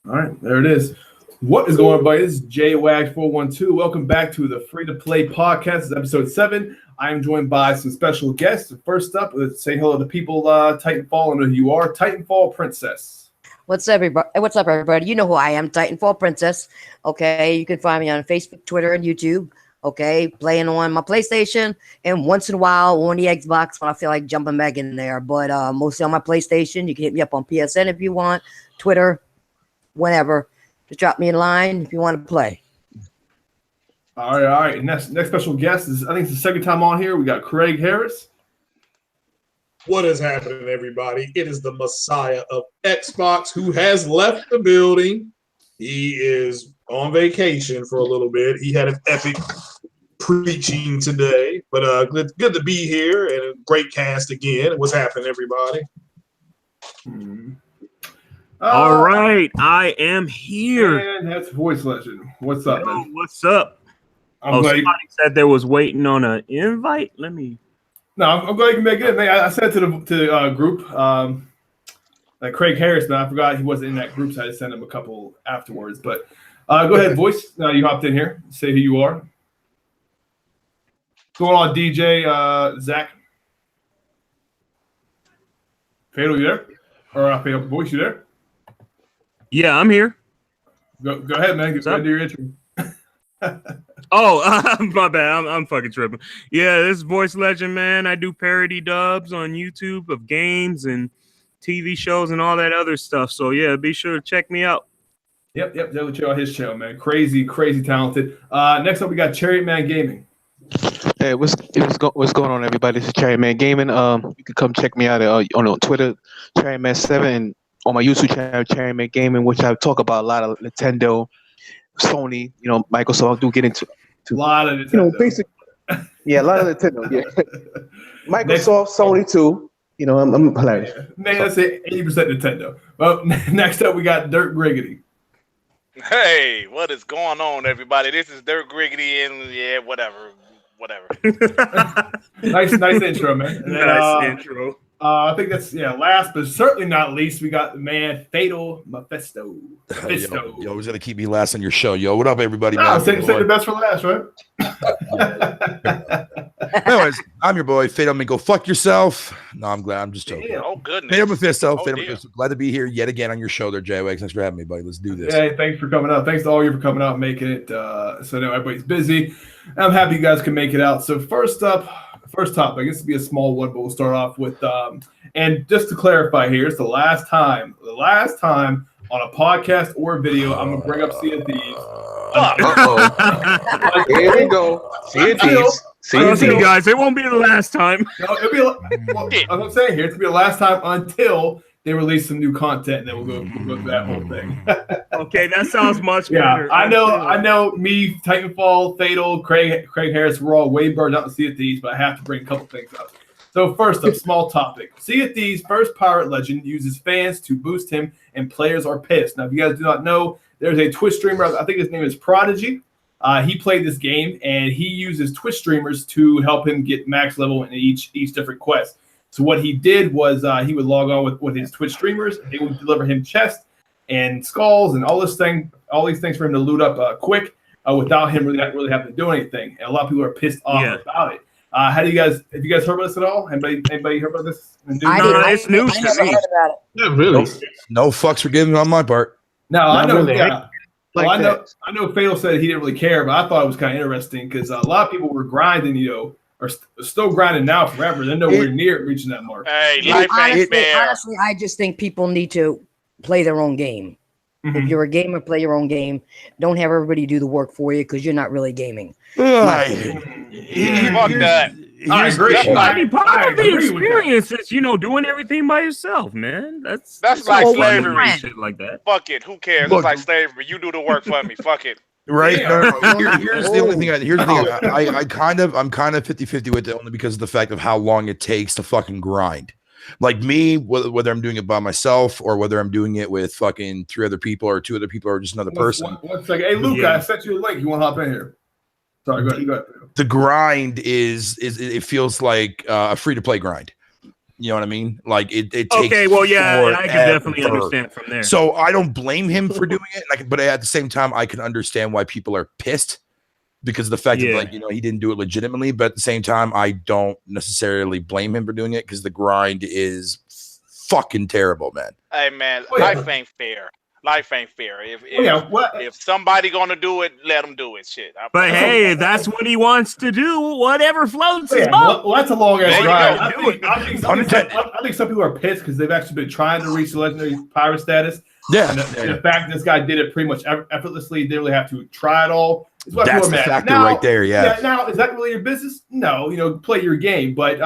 All right, there it is. What is going on, buddy? This is JWAG412. Welcome back to the Free to Play podcast. This is episode 7. I am joined by some special guests. First up, let's say hello to people. Titanfall, I know who you are. Titanfall Princess. What's up, everybody? You know who I am, Titanfall Princess. Okay, you can find me on Facebook, Twitter, and YouTube. Okay, playing on my PlayStation and once in a while on the Xbox when I feel like jumping back in there. But mostly on my PlayStation. You can hit me up on PSN if you want, Twitter, whenever. Just drop me a line if you want to play. All right. Next special guest is, I think it's the second time on here. We got Craig Harris. What is happening, everybody? It is the Messiah of Xbox who has left the building. He is on vacation for a little bit. He had an epic preaching today, but good to be here and a great cast again. What's happening, everybody? All right, I am here. And that's Voice Legend. What's up, man? What's up? Somebody said they was waiting on an invite. I'm glad you can make it. I said to the group that Craig Harris, man, I forgot he wasn't in that group, so I just sent him a couple afterwards. But go ahead, Voice. You hopped in here. Say who you are. What's going on, DJ Zach? Fatal, you there? Or Fatal Voice, you there? Yeah, I'm here. Go ahead, man. Get ready to do your intro. My bad. I'm fucking tripping. Yeah, this is Voice Legend, man. I do parody dubs on YouTube of games and TV shows and all that other stuff. So yeah, be sure to check me out. Yep. Definitely check out his channel, man. Crazy talented. Next up, we got Cherry Man Gaming. Hey, what's going on, everybody? This is Cherry Man Gaming. You can come check me out on Twitter, Cherry Man 7, and on my YouTube channel, Cherry Man Gaming, which I talk about a lot of Nintendo, Sony, Microsoft. Do get into a lot of Nintendo. Basic. Yeah, a lot of Nintendo. Yeah, Microsoft, Sony too. I'm hilarious. Yeah. Man, let's say 80% Nintendo. Well, next up we got Dirk Griggity. Hey, what is going on, everybody? This is Dirk Griggity, and yeah, whatever. nice intro, man. Nice intro. I think that's last but certainly not least, we got the man Fatal Mephisto. Yo, who's gonna keep me last on your show? Yo, what up, everybody? Say the best for last, right? Anyways, I'm your boy Fatal. Go fuck yourself. No, I'm just joking. Yeah. Oh goodness. Fatal Mephisto. Glad to be here yet again on your show there, J-Wax. Thanks for having me, buddy. Let's do this. Hey, thanks for coming out. Thanks to all of you for coming out and making it. So I know everybody's busy. I'm happy you guys can make it out. So first topic, this will be a small one, but we'll start off with and just to clarify here, it's the last time on a podcast or a video I'm gonna bring up Sea of Thieves. Here we go. Sea of Thieves. Guys, it won't be the last time. No, it'll be I'm saying here, it's gonna be the last time until they release some new content, and then we'll go through that whole thing. Okay, that sounds much better. I know. Me, Titanfall, Fatal, Craig Harris, we're all way burned out in Sea of Thieves, but I have to bring a couple things up. So first up, small topic. Sea of Thieves' first pirate legend uses fans to boost him, and players are pissed. Now, if you guys do not know, there's a Twitch streamer. I think his name is Prodigy. He played this game, and he uses Twitch streamers to help him get max level in each different quest. So what he did was he would log on with his Twitch streamers. They would deliver him chests and skulls and all these things for him to loot up quick without him really having to do anything. And a lot of people are pissed off about it. Have you guys heard about this at all? Anybody heard about this? It's news to me. Yeah, really. No fucks were given on my part. No, I know. Really. Yeah. I know. Fatal said he didn't really care, but I thought it was kind of interesting because a lot of people were grinding, are still grinding now forever. They're nowhere near reaching that mark. Hey, life ain't fair. Honestly, I just think people need to play their own game. Mm-hmm. If you're a gamer, play your own game. Don't have everybody do the work for you because you're not really gaming. Fuck that. I agree. Part of the experience is, doing everything by yourself, man. That's like slavery. Shit like that. Fuck it. Who cares? It's like slavery. You do the work for me. Fuck it. Right? No. Here's the only thing. I'm kind of 50-50 with it only because of the fact of how long it takes to fucking grind. Like me, whether I'm doing it by myself or whether I'm doing it with fucking 3 other people or 2 other people or just another person. One second. Hey, Luke, I sent you a link. You want to hop in here? Sorry, go ahead. The grind is it feels like a free to play grind. You know what I mean? Like it takes. Okay, well, yeah, I can definitely forever. understand from there. So I don't blame him for doing it. But at the same time, I can understand why people are pissed because of the fact that he didn't do it legitimately. But at the same time, I don't necessarily blame him for doing it because the grind is fucking terrible, man. Hey man, life ain't fair. Life ain't fair. If somebody gonna do it, let them do it. Shit. But hey, that's what he wants to do. Whatever floats his boat. Well, that's a long ass ride. I think some people are pissed because they've actually been trying to reach the legendary pirate status. Yeah. And the fact that this guy did it pretty much effortlessly, didn't really have to try it all. That's the factor right there. Yeah. Now, is that really your business? No, play your game. But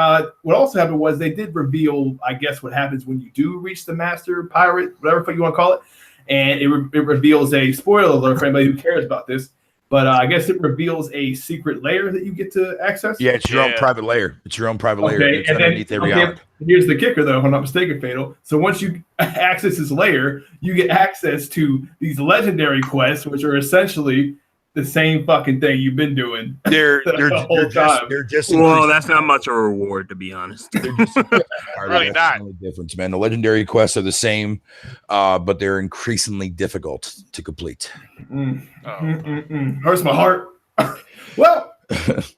what also happened was they did reveal, I guess, what happens when you do reach the master pirate, whatever you want to call it. And it reveals a spoiler alert for anybody who cares about this. But I guess it reveals a secret layer that you get to access. Yeah, it's your own private layer. It's your own private layer. It's underneath every island. Here's the kicker, though, if I'm not mistaken, Fatal. So once you access this layer, you get access to these legendary quests, which are essentially the same fucking thing you've been doing. They're just well, that's not much of a reward, to be honest. Really not. The difference, man. The legendary quests are the same, but they're increasingly difficult to complete. Hurts my heart. Well,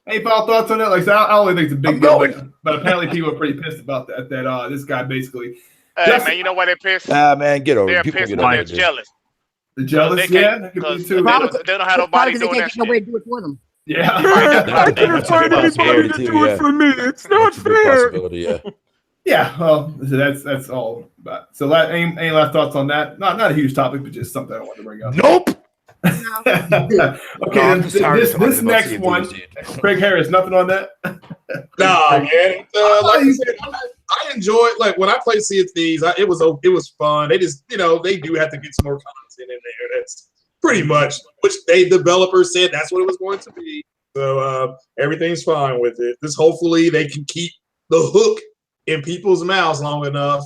any final thoughts on that? Like, I don't think it's a big deal, but apparently people are pretty pissed about that. That this guy basically. Man, you know why they're pissed? Man, get over it. They're People pissed get because over they're it. jealous. The jealous, that could be too. They don't have nobody doing that shit. Way to do it for them. Yeah. I can't find anybody to do it for me. It's not fair. Yeah, well, that's all about. So, any last thoughts on that? Not a huge topic, but just something I wanted to bring up. Nope. Okay, this next one, Craig Harris, nothing on that. Nah, man. Like I said, I enjoyed when I played Sea of Thieves. It was fun. They just they do have to get some more content in there. That's pretty much which they developers said that's what it was going to be. So everything's fine with it. This hopefully they can keep the hook in people's mouths long enough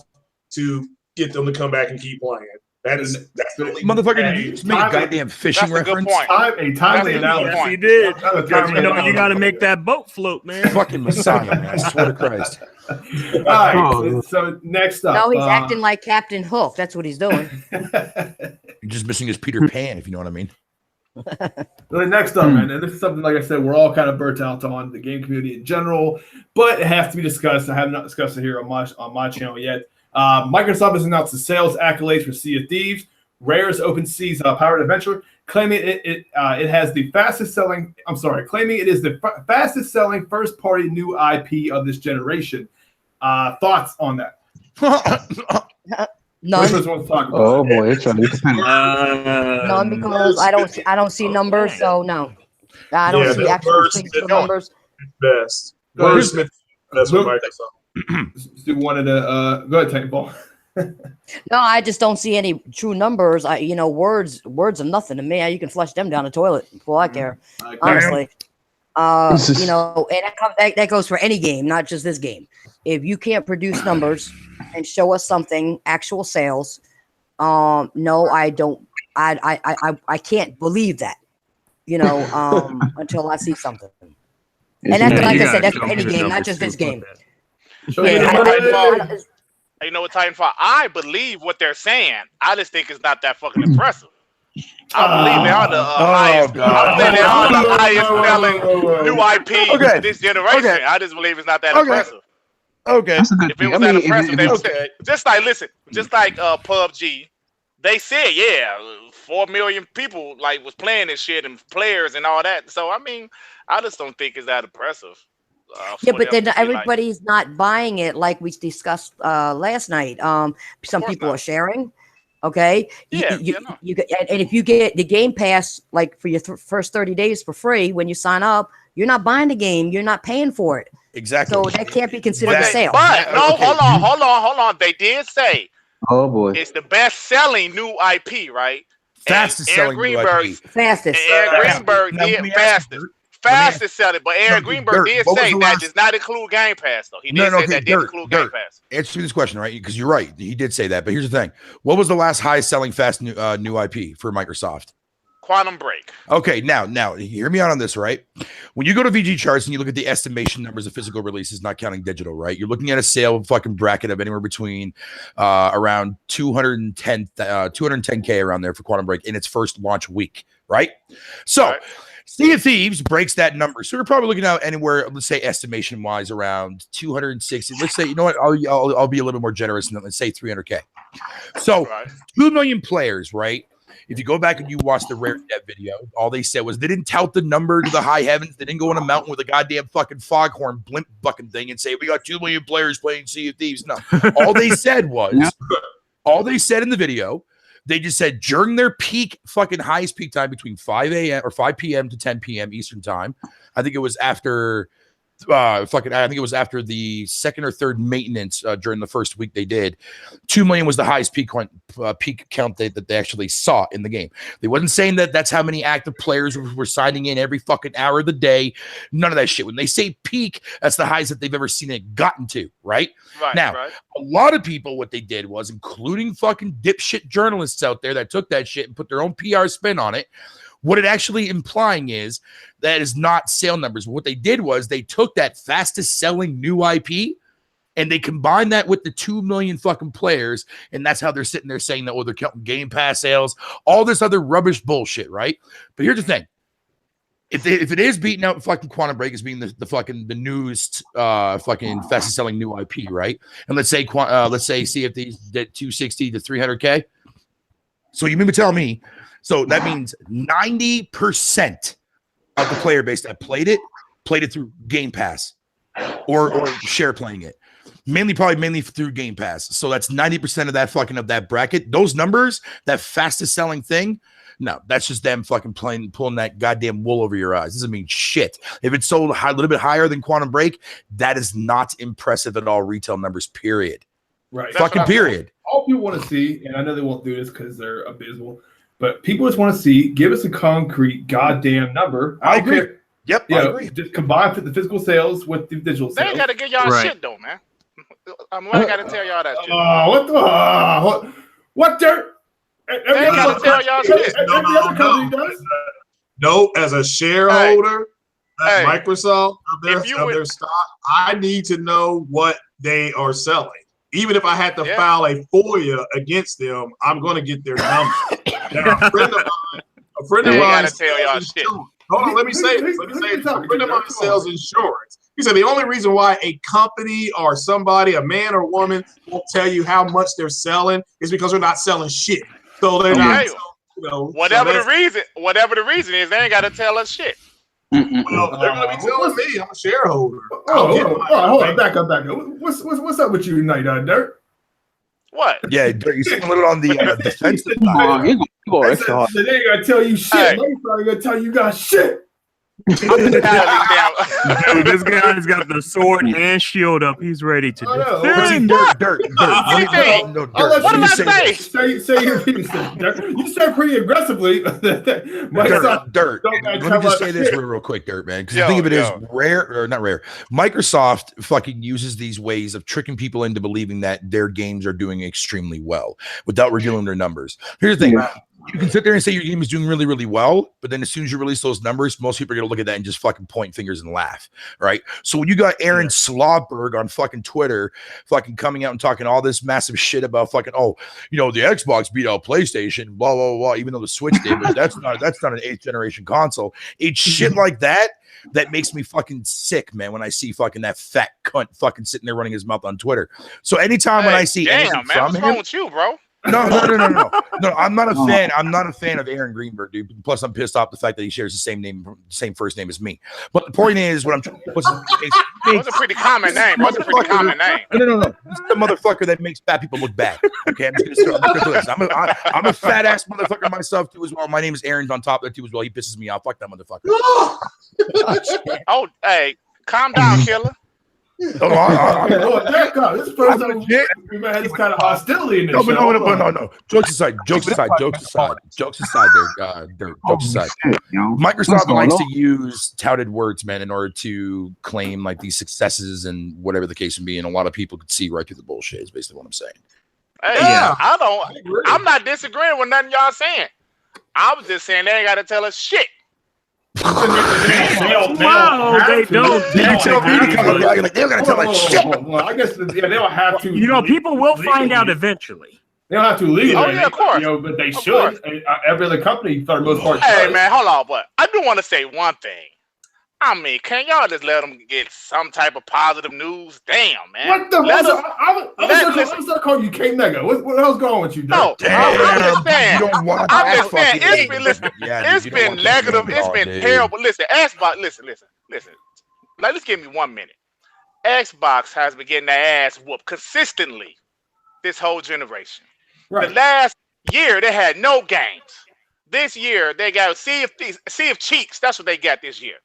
to get them to come back and keep playing. That's the only motherfucker. Did you just make a goddamn fishing reference? A timely analogy. Yes, he did. You got to make that boat float, man. Fucking Messiah, man. I swear to Christ. All right. So next up. No, he's acting like Captain Hook. That's what he's doing. You're just missing his Peter Pan, if you know what I mean. The next up, man, and this is something like I said, we're all kind of burnt out on the game community in general, but it has to be discussed. I have not discussed it here on my channel yet. Microsoft has announced the sales accolades for Sea of Thieves, Rare's Open Seas Pirate Adventure, claiming it has the fastest selling. Claiming it is the fastest selling first party new IP of this generation. Thoughts on that? None. Oh boy, it's None because I don't see numbers, so no. I don't see actual physical numbers. Best. Wordsmith. That's what Microsoft. Stu wanted to go ahead, Titanfall. No, I just don't see any true numbers. Words are nothing to me. You can flush them down the toilet before I care. Honestly. And that goes for any game, not just this game. If you can't produce numbers and show us something, actual sales, no, I don't. I can't believe that. Until I see something. And that's like I said, that's for any game, not just this game. You know what, Titanfall? I believe what they're saying. I just think it's not that fucking impressive. I believe they are the highest. I believe they are the highest selling new IP this generation. Okay. I just believe it's not that impressive. Okay. If it was that impressive, they would say, just like PUBG, they said 4 million people was playing this shit and players and all that. So I mean, I just don't think it's that impressive. But then everybody's not buying it like we discussed last night. Some people are sharing. Okay. And if you get the Game Pass, for your first 30 days for free, when you sign up, you're not buying the game. You're not paying for it. Exactly. So that can't be considered a sale. But no, hold on. They did say, oh boy, it's the best selling new IP, right? Fastest selling new IP. Fastest. Aaron Greenberg did fastest selling, but Aaron Greenberg did say that does not include Game Pass, though. He did say that did include Game Pass. Answer this question, right? Because you're right. He did say that. But here's the thing. What was the last highest selling fast new IP for Microsoft? Quantum Break. Okay, now hear me out on this, right? When you go to VG charts and you look at the estimation numbers of physical releases, not counting digital, right? You're looking at a sale fucking bracket of anywhere between around 210K around there for Quantum Break in its first launch week, right? So Right. Sea of Thieves breaks that number. So we're probably looking out anywhere, let's say estimation wise, around 260. Let's say, you know what? I'll be a little more generous and let's say 300K. So Right. 2 million players, right? If you go back and you watch the Rare Dead video, all they said was they didn't tout the number to the high heavens. They didn't go on a mountain with a goddamn fucking foghorn blimp fucking thing and say, we got 2 million players playing Sea of Thieves. No. All they said was, all they said in the video, they just said during their peak, fucking highest peak time between 5 a.m. or 5 p.m. to 10 p.m. Eastern time. I think it was after I think it was after the second or third maintenance during the first week they did. 2 million was the highest peak count that they actually saw in the game. They wasn't saying that that's how many active players were signing in every fucking hour of the day. None of that shit. When they say peak, that's the highest that they've ever seen it gotten to, right? Now, a lot of people, what they did was, including fucking dipshit journalists out there that took that shit and put their own PR spin on it. What it actually implying is that is not sale numbers. What they did was they took that fastest selling new IP and they combined that with the 2 million fucking players. And that's how they're sitting there saying that, oh, they're counting Game Pass sales, all this other rubbish bullshit, right? But here's the thing. If it is beating out fucking Quantum Break as being the newest fucking fastest selling new IP, right? And let's say Sea of Thieves did 260 to 300K. So you mean to tell me, so that means 90% of the player base that played it through Game Pass or share playing it. Mainly through Game Pass. So that's 90% of that bracket. Those numbers, that fastest selling thing, no, that's just them fucking pulling that goddamn wool over your eyes. Doesn't mean shit. If it's sold a little bit higher than Quantum Break, that is not impressive at all. Retail numbers, period. Right. Fucking period. All people want to see, and I know they won't do this because they're abysmal, but people just want to see, give us a concrete goddamn number. I agree. Care. Yep, I agree. Just combine the physical sales with the digital They sales. ain't got to give y'all shit, though, man. I got to tell y'all that shit. What dirt? They ain't got to tell y'all shit. Every other company does. No, as a shareholder at Hey. Microsoft of their If you would- their stock, I need to know what they are selling. Even if I had to file a FOIA against them, I'm going to get their number. Now, a friend of They mine gotta tell y'all shit. Hold on, let me say this. A friend of mine sells insurance. He said the only reason why a company or somebody, a man or woman, won't tell you how much they're selling is because they're not selling shit. So they're not. Hey, whatever the reason is, they ain't got to tell us shit. Well, they're going to be telling me. I'm a shareholder. Hold on, back up. What's up with you tonight, Dirt? What? Yeah, Dirt, you seem a little on the defensive They side. ain't gonna tell you shit. Hey. They're probably gonna tell you got shit. Dude, this guy's got the sword and shield up. He's ready to defend. Dirt. What did I say? Say your piece, Dirt. You said pretty aggressively. Dirt. Let me just say this real quick, Dirt, man. Because the thing of it is, not rare. Microsoft fucking uses these ways of tricking people into believing that their games are doing extremely well without revealing their numbers. Here's the thing. You can sit there and say your game is doing really, really well, but then as soon as you release those numbers, most people are going to look at that and just fucking point fingers and laugh, right? So when you got Aaron Slawberg on fucking Twitter fucking coming out and talking all this massive shit about fucking, the Xbox beat out PlayStation, blah, blah, blah, even though the Switch did, but that's not an 8th generation console. It's shit like that makes me fucking sick, man, when I see fucking that fat cunt fucking sitting there running his mouth on Twitter. So anytime when I see anything from what's him, wrong with you, bro? No, I'm not a fan. I'm not a fan of Aaron Greenberg, dude. Plus, I'm pissed off the fact that he shares the same first name as me. But the point is, what I'm trying to What's a pretty common name? No. This is the motherfucker that makes fat people look bad. Okay, I'm just gonna do this. I'm a fat ass motherfucker myself too as well. My name is Aaron on top of that too as well. He pisses me off. Fuck that motherfucker. Oh, hey, calm down, killer. This person we've had this kind of hostility in this show. No. Jokes aside. Microsoft likes to use touted words, man, in order to claim like these successes and whatever the case may be. And a lot of people could see right through the bullshit. Is basically what I'm saying. Hey, I'm not disagreeing with nothing y'all saying. I was just saying they ain't got to tell us shit. Wow, they don't. You tell me to come back like they're gonna tell like shit. Well, I guess they don't have to. You know, people will find out eventually. They don't have to legally. Oh, yeah, of course. You know, but they should. Every other company, for the most part. Hey, man, hold on, but I do want to say one thing. I mean, can y'all just let them get some type of positive news? Damn, man. What the I was calling you K Mega. What the hell's going on with you, no, I'm just saying. You don't want I'm just saying. It's been negative. It's been terrible. Listen, Xbox. Listen. Like, let's give me 1 minute. Xbox has been getting their ass whooped consistently this whole generation. Right. The last year they had no games. This year they got Sea of Cheeks. That's what they got this year.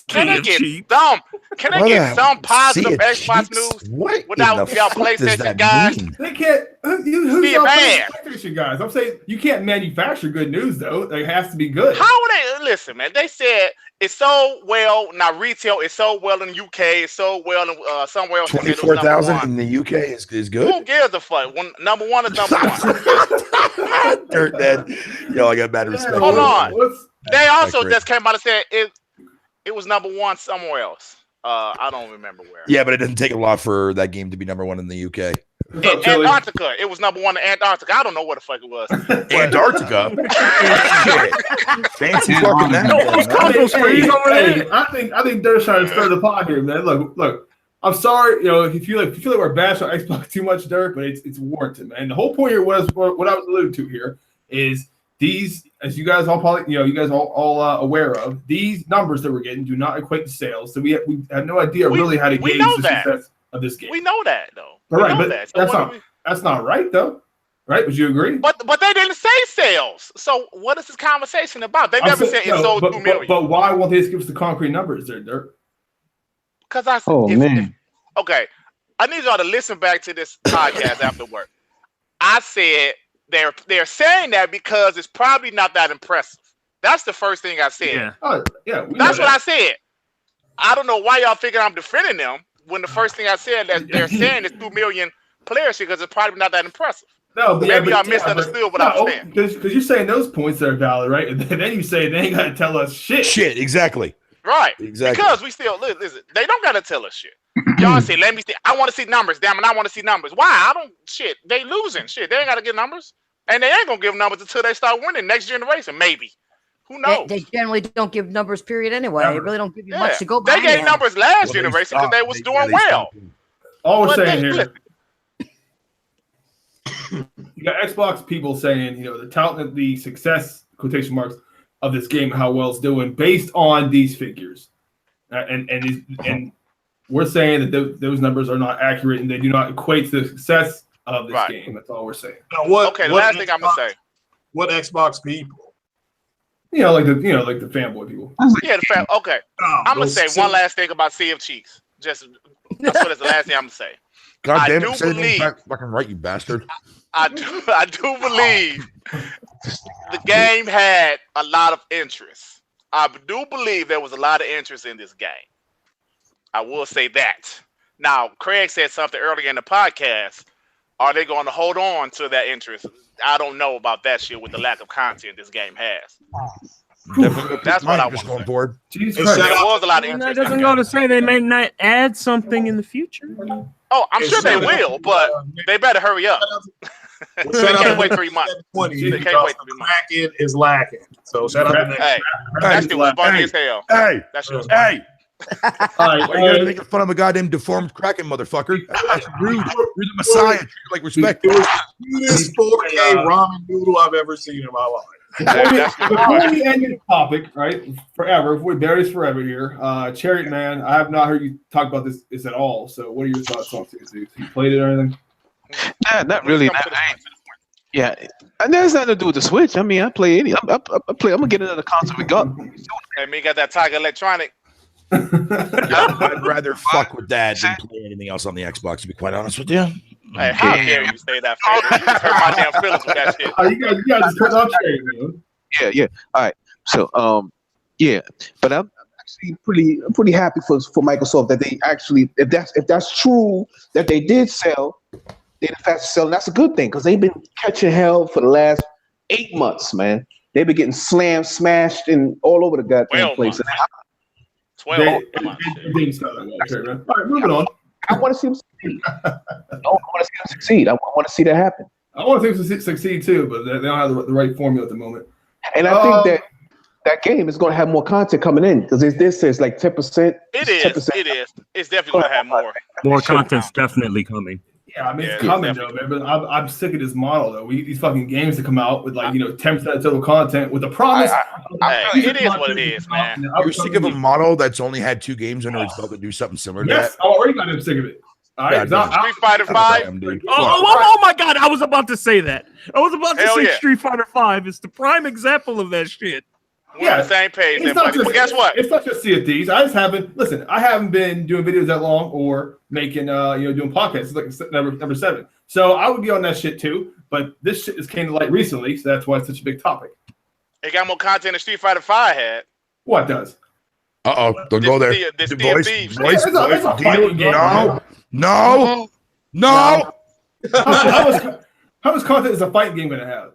Can they get some positive Xbox news without PlayStation guys? They can't. Who's y'all PlayStation guys? I'm saying you can't manufacture good news though. It has to be good. How would they listen, man? They said it's so well now. Retail is so well in the UK. It's so well in somewhere else. 24,000 in the UK is good. Who gives a fuck? Number one is number one. Dirt dead. Yo, I got bad respect. Hold on. They also just came out and said it was number one somewhere else. I don't remember where. Yeah, but it doesn't take a lot for that game to be number one in the UK. In Antarctica. It was number one in Antarctica. I don't know what the fuck it was. Antarctica? Fancy fucking that. I think Dirt's trying to stir the pot here, man. Look. I'm sorry, you know, if you feel like we're bashing on Xbox too much, Dirt, but it's warranted, man. The whole point here was what I was alluding to here is these, as you guys all probably, you guys all aware of, these numbers that we're getting do not equate to sales. So we have no idea really how to gauge the success of this game. We know that though. Right, but that's not right though. Right? Would you agree? But they didn't say sales. So what is this conversation about? They never said it sold 2 million. But why won't they just give us the concrete numbers there, Dirt? Because okay, I need y'all to listen back to this podcast after work. I said they're saying that because it's probably not that impressive. That's the first thing I said. Yeah. That's what I said. I don't know why y'all figure I'm defending them when the first thing I said that they're saying is 2 million players because it's probably not that impressive. No, but maybe I misunderstood what I was saying. Because you're saying those points are valid, right? And then you say they ain't got to tell us shit. Shit, exactly. Right. Exactly. Because we still listen. They don't got to tell us shit. Y'all say, let me see. I want to see numbers. Damn it, I want to see numbers. Why? I don't. Shit. They losing. Shit. They ain't got to get numbers, and they ain't gonna give numbers until they start winning next generation. Maybe. Who knows? They generally don't give numbers. Period. Anyway, they really don't give you much to go by. They gave numbers last generation because they was doing well. All we're saying here. You got Xbox people saying, the talent, the success, quotation marks, of this game, how well it's doing based on these figures, and we're saying that those numbers are not accurate and they do not equate to the success of this game. That's all we're saying. Now, last thing I'm gonna say. What Xbox people? Like the fanboy people. Yeah, okay. I'm gonna say one last thing about Sea of Cheeks. That's the last thing I'm gonna say. God damn it! Say it fucking right, you bastard. I do believe the game had a lot of interest. I do believe there was a lot of interest in this game. I will say that. Now, Craig said something earlier in the podcast. Are they going to hold on to that interest? I don't know about that shit with the lack of content this game has. That's what I want to say. Jesus Christ. There was a lot of interest. That doesn't go to say they may not add something in the future. Oh, I'm sure they will, but they better hurry up. They can't wait 3 months. They can't wait 3 months. Kraken is lacking. So shout out to next. Hey, that shit was funny as hell. Hey, that shit was funny. All right, you're gonna make fun of a goddamn deformed Kraken, motherfucker. That's rude. You're the Messiah. Treat it like respect. It was the cutest 4K ramen noodle I've ever seen in my life. Before we end this topic, right? Forever, if we bury this forever here, Chariot Man, I have not heard you talk about this at all. So, what are your thoughts on this? You played it or anything? Not really. Yeah, and there's nothing to do with the Switch. I mean, I play any. I play. I'm gonna get another console we got. Hey, me got that Tiger Electronic. I'd rather fuck with that than play anything else on the Xbox. To be quite honest with you. Hey, how dare you say that? You just hurt my damn feelings with that shit. You guys just cut off Chariot, man. Yeah. All right. So, yeah, but I'm actually pretty happy for Microsoft that they actually, if that's true, that they did sell, they're the fastest selling. That's a good thing because they've been catching hell for the last 8 months, man. They be getting slammed, smashed, and all over the goddamn place. 12 It didn't start that way. Okay, man. All right, moving on. I want to see them succeed. I want to see them succeed. I want to see that happen. I want to see them succeed too, but they don't have the right formula at the moment. And I think that game is going to have more content coming in because this is like 10%. It is. 10%. It is. It's definitely going to have more. More content's definitely coming. Yeah, I mean, it's Yeah, coming though, man. But I'm sick of this model though. We get these fucking games to come out with like 10% of total content with the promise. Hey, it is what it is, man. You're sick of a model that's only had 2 games under its belt to do something similar to Yes, that? I already got him sick of it. All right, Street Fighter 5. Oh my God! I was about to say that. I was about to Hell say yeah. Street Fighter 5 is the prime example of that shit. We're on the same page, It's not everybody. just, But guess what? It's not just Sea of Thieves. I haven't been doing videos that long or making doing podcasts. It's like number 7. So I would be on that shit too. But this shit just came to light recently, so that's why it's such a big topic. It got more content than Street Fighter 5 had. What does? Don't go there. This Voice, Thieves. voice, It's a voice, fighting game. no. How much content is a fighting game gonna have?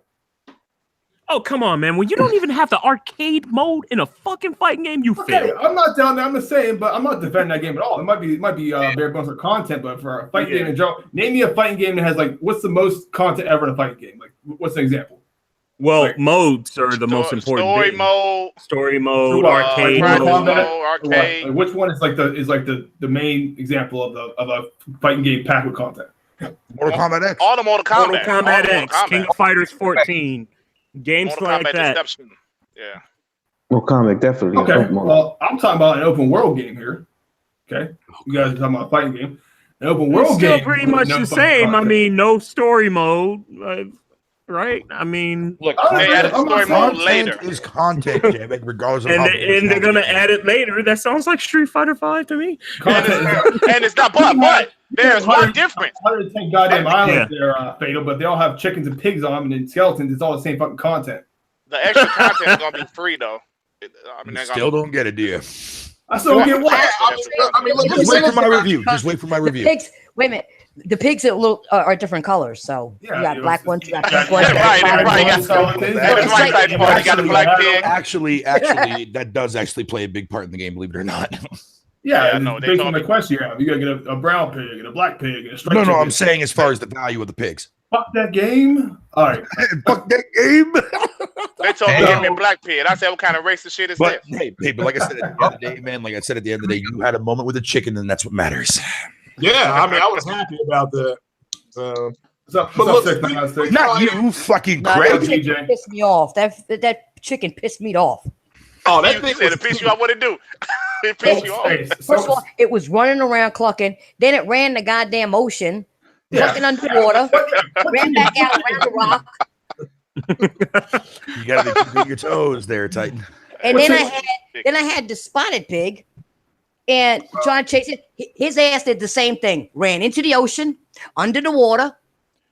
Oh come on, man! When you don't even have the arcade mode in a fucking fighting game, you Okay, fail. I'm not down there. I'm just saying, but I'm not defending that game at all. It might be bare bones of content, but for a fighting game in general, name me a fighting game that has like what's the most content ever in a fighting game? Like what's an example? Well, Like, modes are the most important. Story thing. mode. Story mode, Like arcade Mortal mode. Kombat? Arcade. Or what? Like, which one is like the main example of a fighting game packed with content? Mortal Kombat X. All the Mortal Kombat. Mortal Kombat X, King of Fighters 14, games Mortal like Kombat that. Deception. Yeah. Well, comic definitely. Okay, well, I'm talking about an open world game here. Okay, you guys are talking about a fighting game. An open world It's still game. pretty with much no the fucking same. I content. mean, no story mode, right? I mean, Look, They added I'm not story mode content later. is content, Jamek, regardless of and how they're gonna add it later. That sounds like Street Fighter 5 to me. And it's not, but there's one difference. 110 goddamn islands there, Fatal, but they all have chickens and pigs on them and then skeletons. It's all the same fucking content. The extra content is gonna be free though. I mean, they're Still gonna, don't get it, do you? I still don't get what. I mean, look, Just wait for my review. Just wait for my The review. pigs. Wait a minute. The pigs are different colors. So Yeah, you got you know, black it's- ones, you got yeah, pink ones. you got right, black right, ones. Skeletons. That's right side part. You got the black pig. Actually, that does actually play a big part in the game, believe it or not. Yeah, Yeah, no, they based told on the me. question you have. You gotta get a brown pig and a black pig and a striped No, chicken. I'm saying as far as the value of the pigs. Fuck that game. All right. Fuck that game. They told me to give me a black pig. I said, what kind of racist shit is But this? hey, but like I said at the end of the day, man, like I said at the end of the day, you had a moment with a chicken, and that's what matters. Yeah, I mean, I was happy about that. So, What's up? But What's look, up, 696? Not you, fucking No, Craig. that chicken pissed me off. That chicken pissed me off. oh, that You thing said was it pissed you off. What it do? It pissed you off. Hey, First of all, it was running around clucking. Then it ran the goddamn ocean, clucking underwater, ran back out around the rock. You gotta be keeping your toes there, Titan. And then I had the spotted pig and trying to chase it. His ass did the same thing. Ran into the ocean, under the water,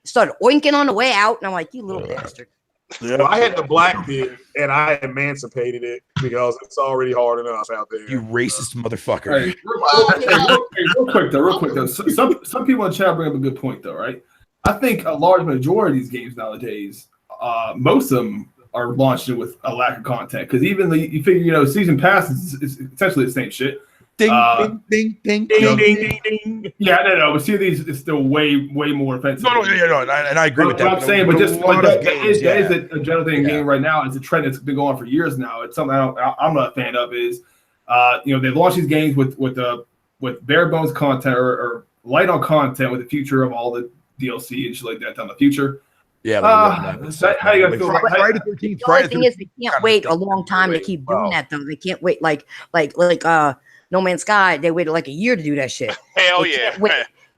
started oinking on the way out. And I'm like, you little bastard. Well, I had the black pig and I emancipated it because it's already hard enough out there. You racist motherfucker. Hey, real quick though. Some people in the chat bring up a good point though, right? I think a large majority of these games nowadays, most of them are launched with a lack of content because even you figure season pass is essentially the same shit. Ding, Ding, ding, ding, Ding, ding, ding, ding. Yeah, I know, but Sea of Thieves is still way more offensive. No, and I agree with What that. I'm saying, but just a lot of that games, is a general thing in game right now. It's a trend that's been going on for years now. It's something I'm not a fan of. Is they launch these games with bare bones content or light on content with the future of all the DLC and shit like that down the future. Yeah. How you gonna feel about Friday the 13th? The only Friday thing the is, they can't wait a long time to keep doing that though. They can't wait like No Man's Sky. They waited like a year to do that shit. Hell They yeah. can't wait.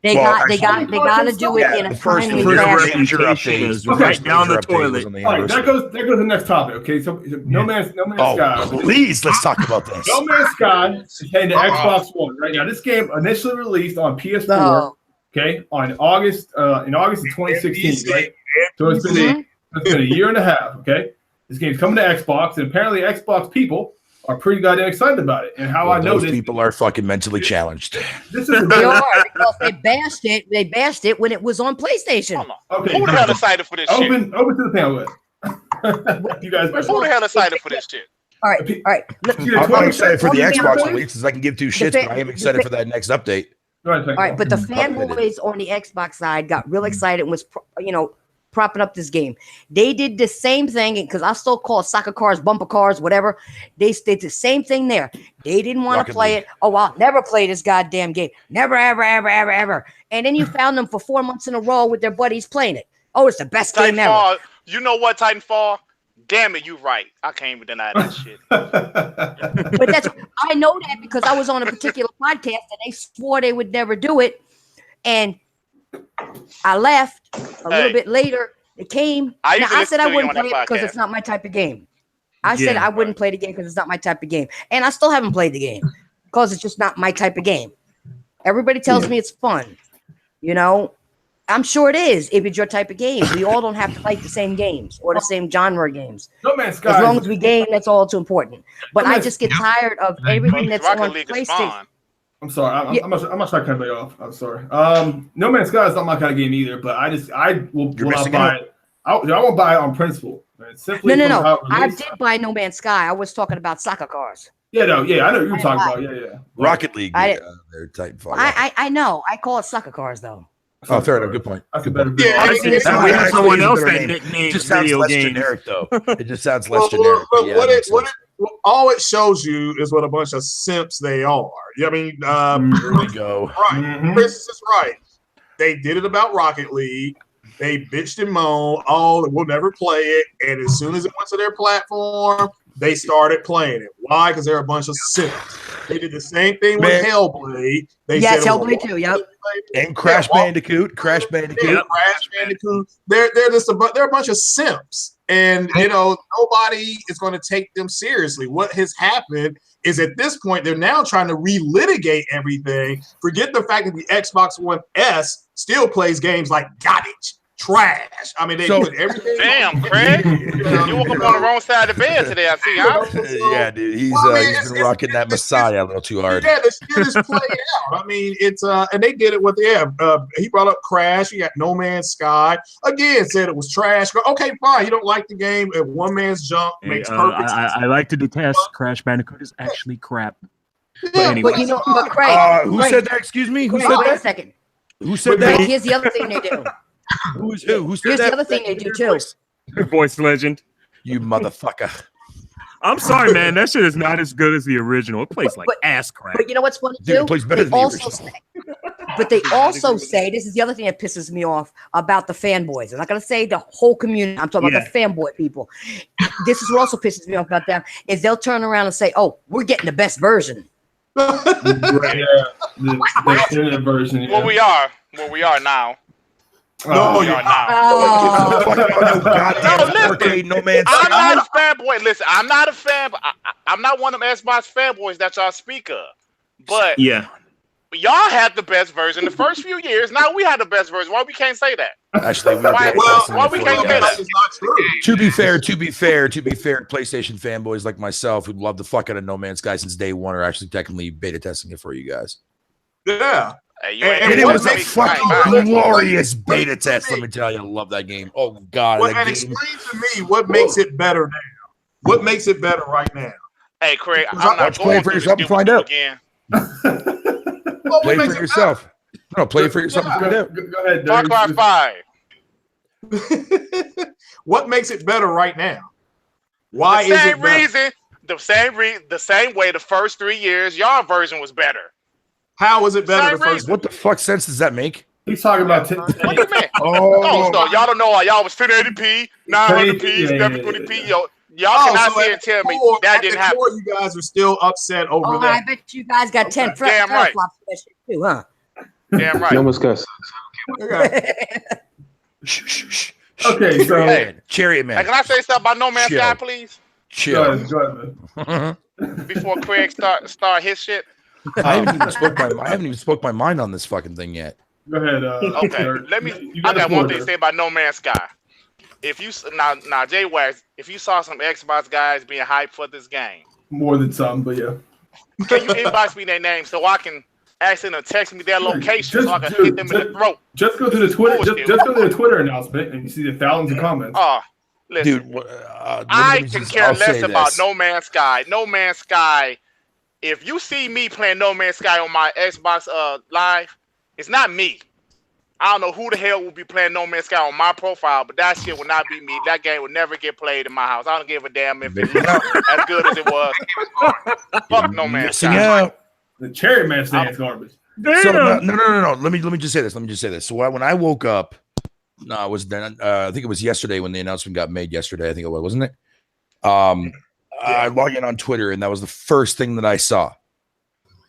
They Well, got to do it in a timely first fashion. major reputation update is Okay. right down the Major update was toilet. on the All right, anniversary. that goes to the next topic. Okay, so No Man's Sky. Oh, please, let's talk about this. No Man's Sky is heading to Xbox One right now. This game initially released on PS4. No. Okay, on August of 2016. Right? So it's been a year and a half. Okay, this game's coming to Xbox, and apparently Xbox people are pretty goddamn excited about it. And how I know those this, people are fucking mentally challenged. this is They are because they bashed it. They bashed it when it was on PlayStation. Hold on. okay. Who the hell excited for this shit? Open to the panel. You guys, First Who the hell excited for this shit? All right. I'm excited for the All Xbox right. release, because I can give two shits, but I am excited for that next update. All right, but the Updated. fanboys on the Xbox side got real excited and was, propping up this game. They did the same thing because I still call soccer cars, bumper cars, whatever. They did the same thing there. They didn't want Rocket to play League. it. Oh, I'll never play this goddamn game. Never, ever, ever, ever, ever. And then you found them for 4 months in a row with their buddies playing it. Oh, it's the best game ever. Titanfall, you know what, Titanfall? Damn it, you right. I can't even deny that shit. But I know that because I was on a particular podcast and they swore they would never do it. And I left a little bit later. It came. I said I wouldn't play it because it's not my type of game. I said I wouldn't play the game because it's not my type of game. And I still haven't played the game because it's just not my type of game. Everybody tells me it's fun. I'm sure it is if it's your type of game. We all don't have to like the same games or the same genre games. No Man's Sky. As long as we game, that's all too important. But I just get tired of everything that's on PlayStation. I'm sorry. I'm not trying to cut you off. I'm sorry. No Man's Sky is not my kind of game either. But I will not buy it. I won't buy it on principle. Man. Simply No. I did buy No Man's Sky. I was talking about soccer cars. I know what you're talking about. Yeah. Rocket League. They're Titanfall. I know. I call it soccer cars though. Oh, fair enough. Good point. That's a better We have someone else that It nicknames just sounds video less games. generic, though. It just sounds less generic. But Yeah, that makes sense. all it shows you is what a bunch of simps they are. I mean, Here we go. right. Chris is right. They did it about Rocket League. They bitched and moaned. Oh, we'll never play it. And as soon as it went to their platform, they started playing it. Why? Because they're a bunch of simps. They did the same thing with Hellblade. They said Hellblade too. Yep. And Crash Bandicoot. Crash Bandicoot. Yeah, Crash Bandicoot. They're a bunch of simps, and nobody is going to take them seriously. What has happened is at this point they're now trying to relitigate everything. Forget the fact that the Xbox One S still plays games like garbage, trash. I mean, they put everything. Damn, Craig, you woke up on the wrong side of the bed today. I see. Huh? Yeah, dude, he's been rocking that Messiah a little too hard. Yeah, the shit is played out. I mean, it's and they did it with he brought up Crash. You got No Man's Sky again. Said it was trash. Okay, fine. You don't like the game. If one man's jump makes perfect sense. I like to detest Crash Bandicoot is actually crap. But Yeah, anyway, But Craig, Who said that? Excuse me. Who Craig, said wait a that? second. Who said Craig, that? here's the other thing they do. Who's who? Who said Here's that? the other thing they do too. Voice legend. You motherfucker. I'm sorry, man. That shit is not as good as the original. It plays like But- ass crack. But you know what's funny Dude, too? it plays better They than the also original. But they also say, this is the other thing that pisses me off about the fanboys. I'm not going to say the whole community. I'm talking about the fanboy people. This is what also pisses me off about them is they'll turn around and say, oh, we're getting the best version. The internet version. Yeah. Where we are now. No, We you're are not. now. Goddamn No, listen. 4K No Man's I'm Sky. not a fanboy. Listen, I'm not a fan. I'm not one of them Xbox fanboys that y'all speak of. But Yeah. y'all had the best version the first few years. Now we had the best version. Why we can't say that? Actually, we were Why- beta well, testing why it we for can't you say guys. that? It's not true. To be fair, PlayStation fanboys like myself who love the fuck out of No Man's Sky since day one are actually technically beta testing it for you guys. Yeah. Hey, you And- ain't and And it what was a makes- fucking glorious beta test. Let me tell you, I love that game. Oh god, Well, that and game. explain to me what makes it better now. What makes it better right now? Hey, Craig, I'm Why not don't you play going it for through this yourself and stupid find shit out? again. What Play it makes for yourself. No, play it for yourself. and find out. Go ahead, Far Cry Dirk. 5. What makes it better right now? Why The is same it better? reason, the same way the first 3 years, y'all version was better. How is it better Same the first? reason. What the fuck sense does that make? He's talking about. What do you mean? Oh, No, y'all don't know why y'all was 1080p, 900p, 720p. Y'all cannot sit and tell me that didn't happen. You guys are still upset over Oh, I that. bet you guys got 10 Damn right. teraflops for that shit too, huh? Damn right. You almost got Okay. shh. Okay, so Hey. Chariot Hey, Man. can I say something about No Man's Chill. Sky, please? Chill. go ahead, man. Before Craig start his shit. I haven't even spoke my mind on this fucking thing yet. Go ahead. Okay, Dirk. let me. You I the got floor, one thing to Dirk. say about No Man's Sky. If you now Jay Wax, if you saw some Xbox guys being hyped for this game, More than some, but yeah. can you inbox me their name so I can ask them to text me their location so I can hit them in the throat? Just go to the Twitter. Bullshit. Just go to the Twitter announcement, and you see the thousands of comments. Oh, Listen, Dude, I can care less about No Man's Sky. No Man's Sky. If you see me playing No Man's Sky on my Xbox Live, it's not me. I don't know who the hell will be playing No Man's Sky on my profile, but that shit will not be me. That game will never get played in my house. I don't give a damn if it's as good as it was. Fuck No Man's Sky. The Cherry Man stands garbage. So, no. Let me just say this. So when I woke up, no, it was then. I think it was yesterday when the announcement got made. Yesterday, I think it was, wasn't it? I logged in on Twitter, and that was the first thing that I saw.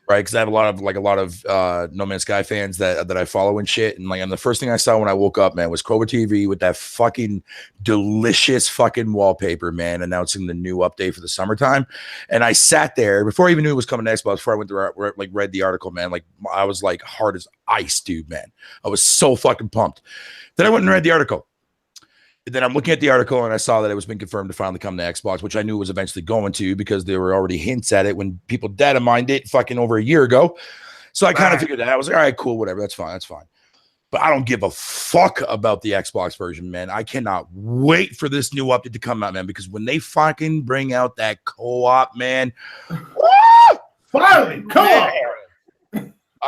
Right, because I have a lot of No Man's Sky fans that I follow and shit, and the first thing I saw when I woke up, man, was Cobra TV with that fucking delicious fucking wallpaper, man, announcing the new update for the summertime. And I sat there before I even knew it was coming to Xbox. Before I went to read the article, man, I was hard as ice, dude, man. I was so fucking pumped. Then I went and read the article. Then I'm looking at the article and I saw that it was been confirmed to finally come to Xbox, which I knew was eventually going to because there were already hints at it when people data mined it fucking over a year ago. So I kind of figured that. I was like, all right, cool, whatever. That's fine. But I don't give a fuck about the Xbox version, man. I cannot wait for this new update to come out, man, because when they fucking bring out that co-op, man. Finally, co-op.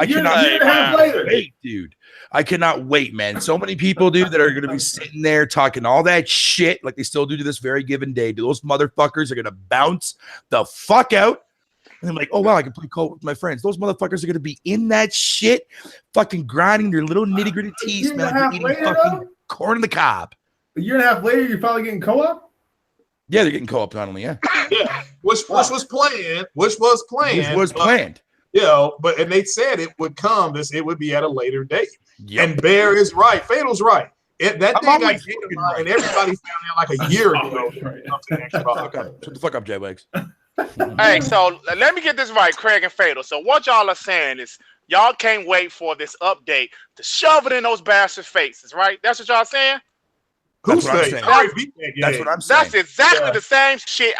I cannot wait, dude. I cannot wait, man. So many people, dude, that are going to be sitting there talking all that shit like they still do to this very given day. Those motherfuckers are going to bounce the fuck out. And I'm like, oh, wow, I can play co-op with my friends. Those motherfuckers are going to be in that shit, fucking grinding their little nitty-gritty teeth, man. Eating fucking corn on the cob. A year and a half later, you're finally getting co-op? Yeah, they're getting co-op finally, yeah. Yeah, which was planned. But and they said it would come. It would be at a later date. Yep. And Bear is right. Fatal's right. That thing got right. And everybody found out a year ago. Shut the fuck up, J-Wags. Hey, so let me get this right, Craig and Fatal. So what y'all are saying is y'all can't wait for this update to shove it in those bastards' faces, right? That's what y'all saying? That's what I'm saying. That's what I'm saying. That's exactly the same shit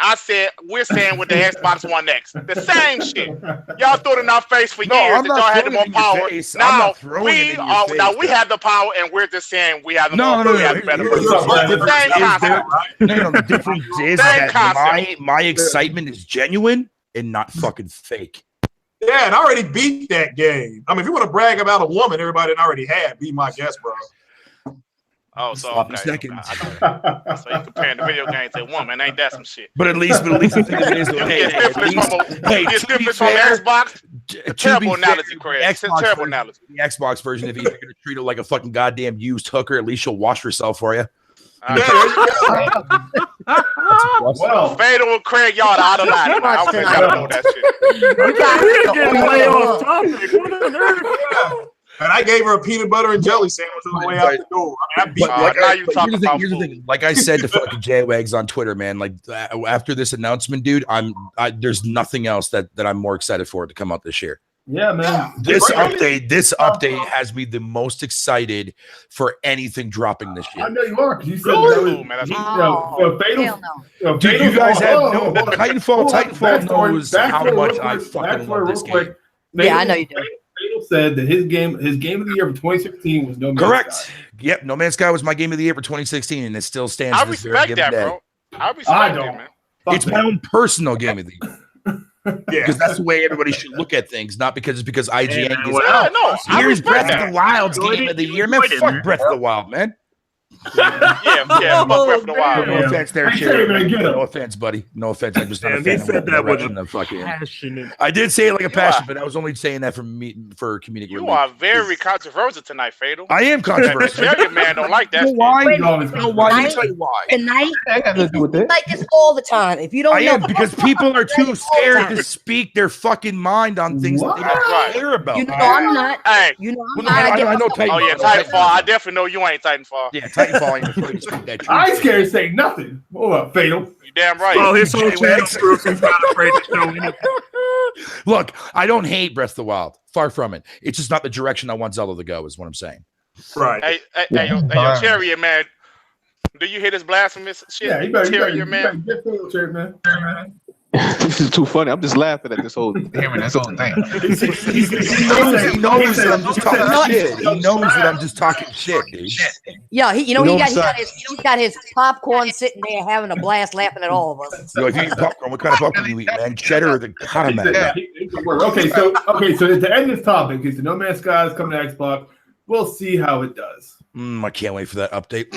we're saying with the Xbox One X. The same shit. Y'all threw it in our face for years that y'all had the more power. Now we have the power and we're just saying we have the better. Same concept. The difference is that my excitement is genuine and not fucking fake. Yeah, and I already beat that game. I mean, if you want to brag about a woman everybody already had, be my guest, bro. Oh, so okay. So you comparing the video game to a woman, ain't that some shit? But at least the thing is, from Xbox. Terrible analogy, Craig. Terrible analogy. The Xbox version, if you're going to treat her like a fucking goddamn used hooker, at least she'll wash herself for you. Well, Fatal and Craig, y'all out of line. I was gotta know that shit. And I gave her a peanut butter and jelly sandwich on the way out the door. Here's the thing. Like I said to fucking J-Wags on Twitter, man. After this announcement, dude, there's nothing else that I'm more excited for to come out this year. Yeah, man. This update has me the most excited for anything dropping this year. I know you are because you said Dude, you guys have no Titanfall knows how much I fucking love this game. Yeah, I know you do. Fatal said that his game of the year for 2016 was No Man's Correct. Sky. Yep, No Man's Sky was my game of the year for 2016, and it still stands. I respect that, bro. I respect it, man. It's my own personal game of the year. Because that's the way everybody should look at things, not because IGN gives here's Breath of the Wild's game of the year, man. Fuck Breath of the Wild, man. Fuck Breath of the Wild. No offense there, Cherry. No offense, buddy. No offense. I'm just not a fan. He said that with a fucking passionate. I did say it like a passion, but I was only saying that for comedic. You are very controversial tonight, Fatal. I am controversial. Cherry man don't like that. Why? Let me tell you why. Tonight, I got nothing to do with that. Like this all the time. If you don't know, because people are too scared to speak their fucking mind on things that they don't care about. You know I'm not. Hey, you know I'm not. I know Titanfall. Oh yeah, Titanfall. I definitely know you ain't Titanfall. Yeah, Titanfall ain't afraid to speak that truth. I ain't scared to say nothing. What up, Fatal? You damn right. Oh, his whole channel proves he's not afraid to show anything. Look, I don't hate Breath of the Wild. Far from it. It's just not the direction I want Zelda to go, is what I'm saying. Right. Hey, yo, Cherry man. Do you hear this blasphemous shit? Yeah, you better Cherry man. Get Fatal, Cherry man. This is too funny. I'm just laughing at this whole hearing this whole thing. He knows that I'm just talking shit. He knows that I'm just talking shit, dude. Yeah, he know got what I'm he got his popcorn sitting there having a blast, laughing at all of us. Yo, if you eat popcorn, what kind of popcorn do you eat, man? Cheddar or the caramel? Okay, so at the end of this topic is the No Man's Sky is coming to Xbox. We'll see how it does. I can't wait for that update.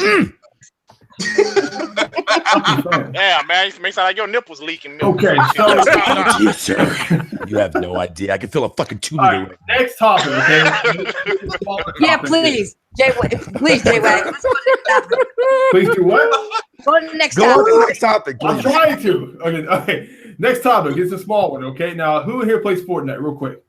Yeah, man, it makes sound like your nipples leaking milk. Okay, so Yes, sir. You have no idea. I can fill a fucking 2 all liter. right, next topic, okay? Yeah, please, please, J-Wag. Let's go to the next topic. Please do what? Go to the next Go on topic. to the next topic, I'm please. trying to. Okay. Next topic. It's a small one. Okay. Now, who here plays Fortnite? Real quick.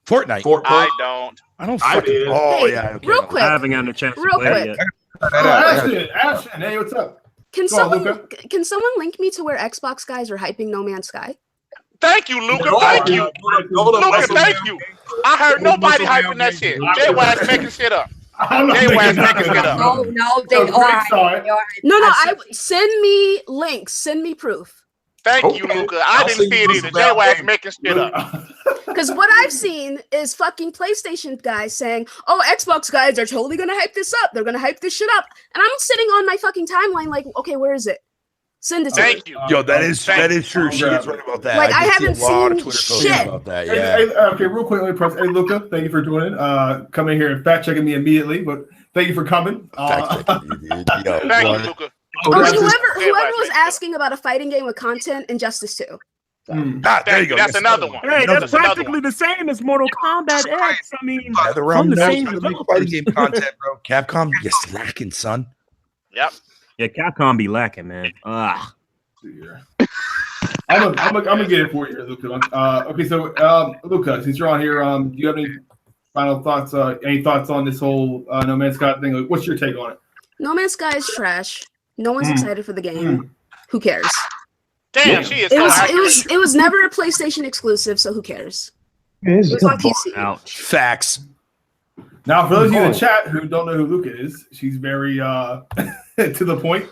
Fortnite. I don't. I don't I fucking. did. Oh Hey, yeah. Okay. real I quick, haven't gotten a chance to Real play quick. it yet. Ashton, hey, what's up? can Go on, someone Luca. can someone link me to where Xbox guys are hyping No Man's Sky? Thank you, Luca. Thank you. Luca, thank you. I heard nobody hyping that shit. J-Wax making shit up. I'm not J-Wax making making shit up. No, they So are. Greg saw it. No, I send me links, send me proof. Thank you, Luca. I I'll didn't see see you it either. some bad J-Wax things. making shit up. Because what I've seen is fucking PlayStation guys saying, "Oh, Xbox guys are totally gonna hype this up. They're gonna hype this shit up," and I'm sitting on my fucking timeline like, "Okay, where is it? Send it to me." Thank you. Yo, that is true. She is right about that. Like, I did see haven't a lot of seen Twitter posts shit. about that. Hey, Yeah. hey, okay, real quick, let me press. Hey, Luca, thank you for joining. Coming here and fact checking me immediately, but thank you for coming. Fact checking you, dude. Yo, Thank you, what? Luca. Whoever J-Wax was making shit asking about a fighting game with content, Injustice 2. Ah, there you go. That's Yes, another one. Hey, That's that's another practically the same as Mortal Kombat X. I mean, NetherRealm from the knows same how to make developers. fighting game content, bro. Capcom, you slacking, son. Yep. Yeah, Capcom be lacking, man. I'm gonna get it for you, Luca. Okay, so Luca, since you're on here, do you have any final thoughts? Any thoughts on this whole No Man's Sky thing? Like, what's your take on it? No Man's Sky is trash. No one's excited for the game. Who cares? Damn, she is It so was accurate. it was never a PlayStation exclusive, so who cares? It was on PC. Ouch. Facts. Now, for those of you in the chat who don't know who Luca is, she's very to the point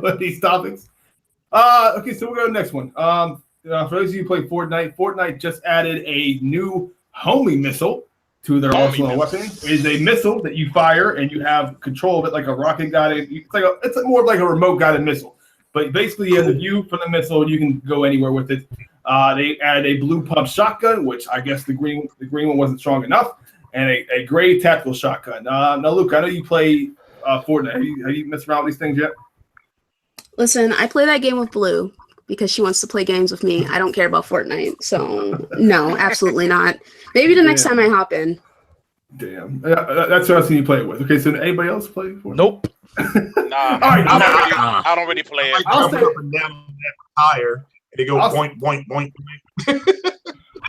with these topics. Okay, so we'll go to the next one. For those of you who play Fortnite, Fortnite just added a new homing missile to their arsenal of weapons. It is a missile that you fire and you have control of it like a rocket guided. It's more of like a remote guided missile. But basically, you have the view from the missile. You can go anywhere with it. They added a blue pump shotgun, which I guess the green one wasn't strong enough, and a gray tactical shotgun. Now, Luke, I know you play Fortnite. Have you messed around with these things yet? Listen, I play that game with Blue because she wants to play games with me. I don't care about Fortnite, so no, absolutely not. Maybe the next time I hop in. Damn, that's what I've seen you play it with. Okay, so anybody else play Fortnite? Nope. Nah, right, I don't really play it. I'll I'll say- up and down that tire, and they go I'll- point, point, point.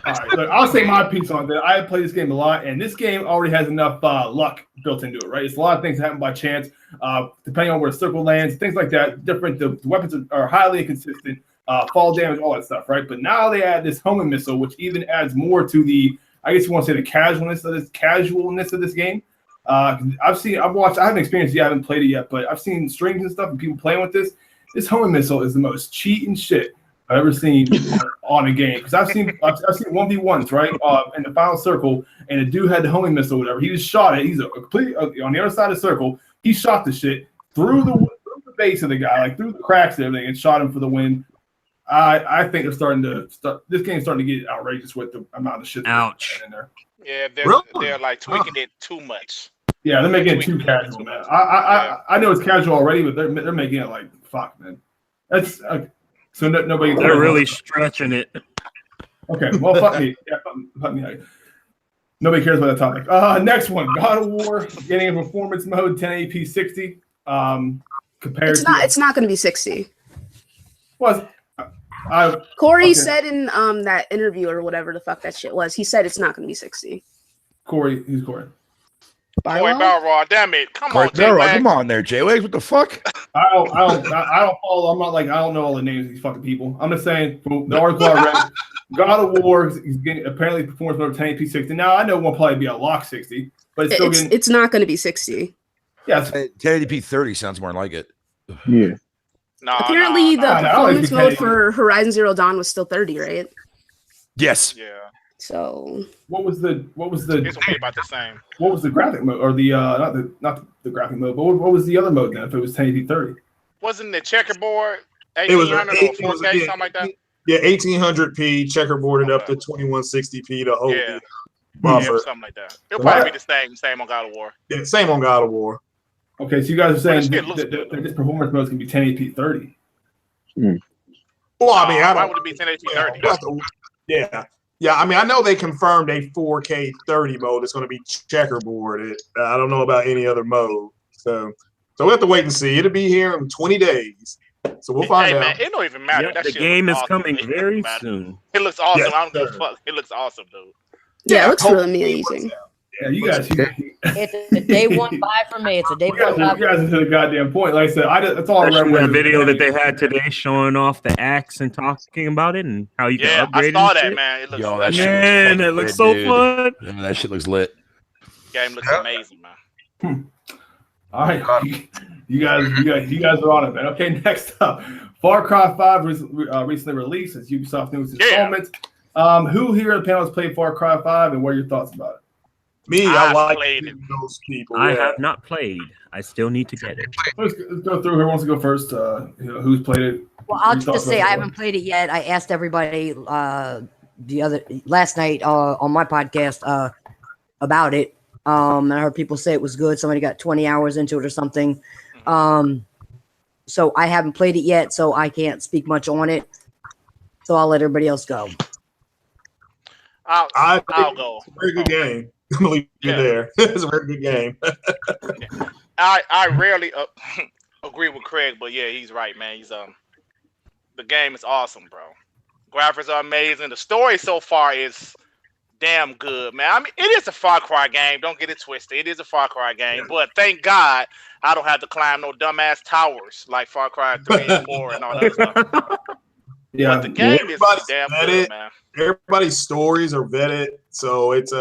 All right, look, I'll say my piece on that. I play this game a lot, and this game already has enough luck built into it, right? It's a lot of things that happen by chance, depending on where the circle lands, things like that. Different. The weapons are highly inconsistent, fall damage, all that stuff, right? But now they add this homing missile, which even adds more to the, I guess you want to say, the casualness of this game. I haven't experienced it yet, I haven't played it yet, but I've seen streams and stuff and people playing with this. This homing missile is the most cheating shit I've ever seen on a game, because I've seen 1v1s, right, in the final circle, and the dude had the homing missile, whatever. He just shot it. He's completely on the other side of the circle. He shot the shit through the base of the guy, like through the cracks and everything, and shot him for the win. I think this game's starting to get outrageous with the amount of shit Ouch. in there. Yeah, Really? they're like tweaking it too much. Yeah, they're making it too casual, man. I know it's casual already, but they're making it like fuck, man. That's so nobody. They're really stretching it. Okay. Well, fuck me. Yeah, fuck me. Nobody cares about that topic. Next one, God of War getting a performance mode 1080p 60. Compared It's not going to be 60. was Corey Okay. said in that interview or whatever the fuck that shit was, he said it's not going to be 60. Corey. Who's Corey? Boy, Barlow? Balrog, damn it. Come on, Come J-Wax. on there, J-Wags. What the fuck? I don't follow. I'm not like, I don't know all the names of these fucking people. I'm just saying from the article I read, God of War is getting apparently performance mode 1080p 60. Now I know it won't probably be a lock 60, but it's still getting. It's not going to be 60. Yeah, 1080p 30 sounds more like it. Yeah. No, Apparently, no, the no, no, performance no. mode for Horizon Zero Dawn was still 30, right? Yes. Yeah, So What was the it's gonna be about the same. what was the graphic mode or the not the graphic mode, but what was the other mode then if it was 1080 30? Wasn't the checkerboard It was 1800 or 4K, something like that? Yeah, 1800p checkerboarded up to 2160p to hold Yeah. the Yeah, buffer. something like that. It'll probably be the same on God of War. Yeah, same on God of War. Okay, so you guys are saying But it looks that this performance mode is gonna be 1080p 30. Well, I mean, I why don't. would it be 1080p 30? Yeah. Yeah, I mean, I know they confirmed a 4K 30 mode. It's going to be checkerboarded. I don't know about any other mode. So we'll have to wait and see. It'll be here in 20 days. So we'll find Hey out. man, it don't even matter. Yeah, That the shit game is looks awesome. coming It very doesn't matter. soon. It looks awesome. Yes, I don't give a sir. fuck. It looks awesome, dude. yeah, it looks hopefully really it works amazing. out. Yeah, you guys, It's a day 1 buy for me. It's a day you 1 buy. guys are to the goddamn point. Like I said, that's all I Especially remember. that video that they had today showing off the axe and talking about it and how you can Yeah, I upgrade saw it. that, and man. It looks Yo, that shit Man, looks it looks lit, so dude. fun. Yeah, that shit looks lit. game looks amazing, man. All right, you guys are on it, man. Okay, next up, Far Cry 5 recently released as Ubisoft News installment. Who here on the panel has played Far Cry 5, and what are your thoughts about it? Me, I I've like played it. those people. I yeah. have not played. I still need to get it. Let's go through. Who wants to go first? Who's played it? Well, I'll Your thoughts just say about I it? haven't played it yet. I asked everybody last night on my podcast about it. And I heard people say it was good. Somebody got 20 hours into it or something. So I haven't played it yet, so I can't speak much on it. So I'll let everybody else go. I'll think go. It's a very good game. I'm gonna leave you there. It's a very good game. I rarely agree with Craig, but yeah, he's right, man. He's the game is awesome, bro. Graphics are amazing. The story so far is damn good, man. I mean, it is a Far Cry game. Don't get it twisted. It is a Far Cry game, but thank God I don't have to climb no dumbass towers like Far Cry 3 and 4 and all that stuff. Yeah, But the game is Everybody's damn vetted. good, man. Everybody's stories are vetted, so it's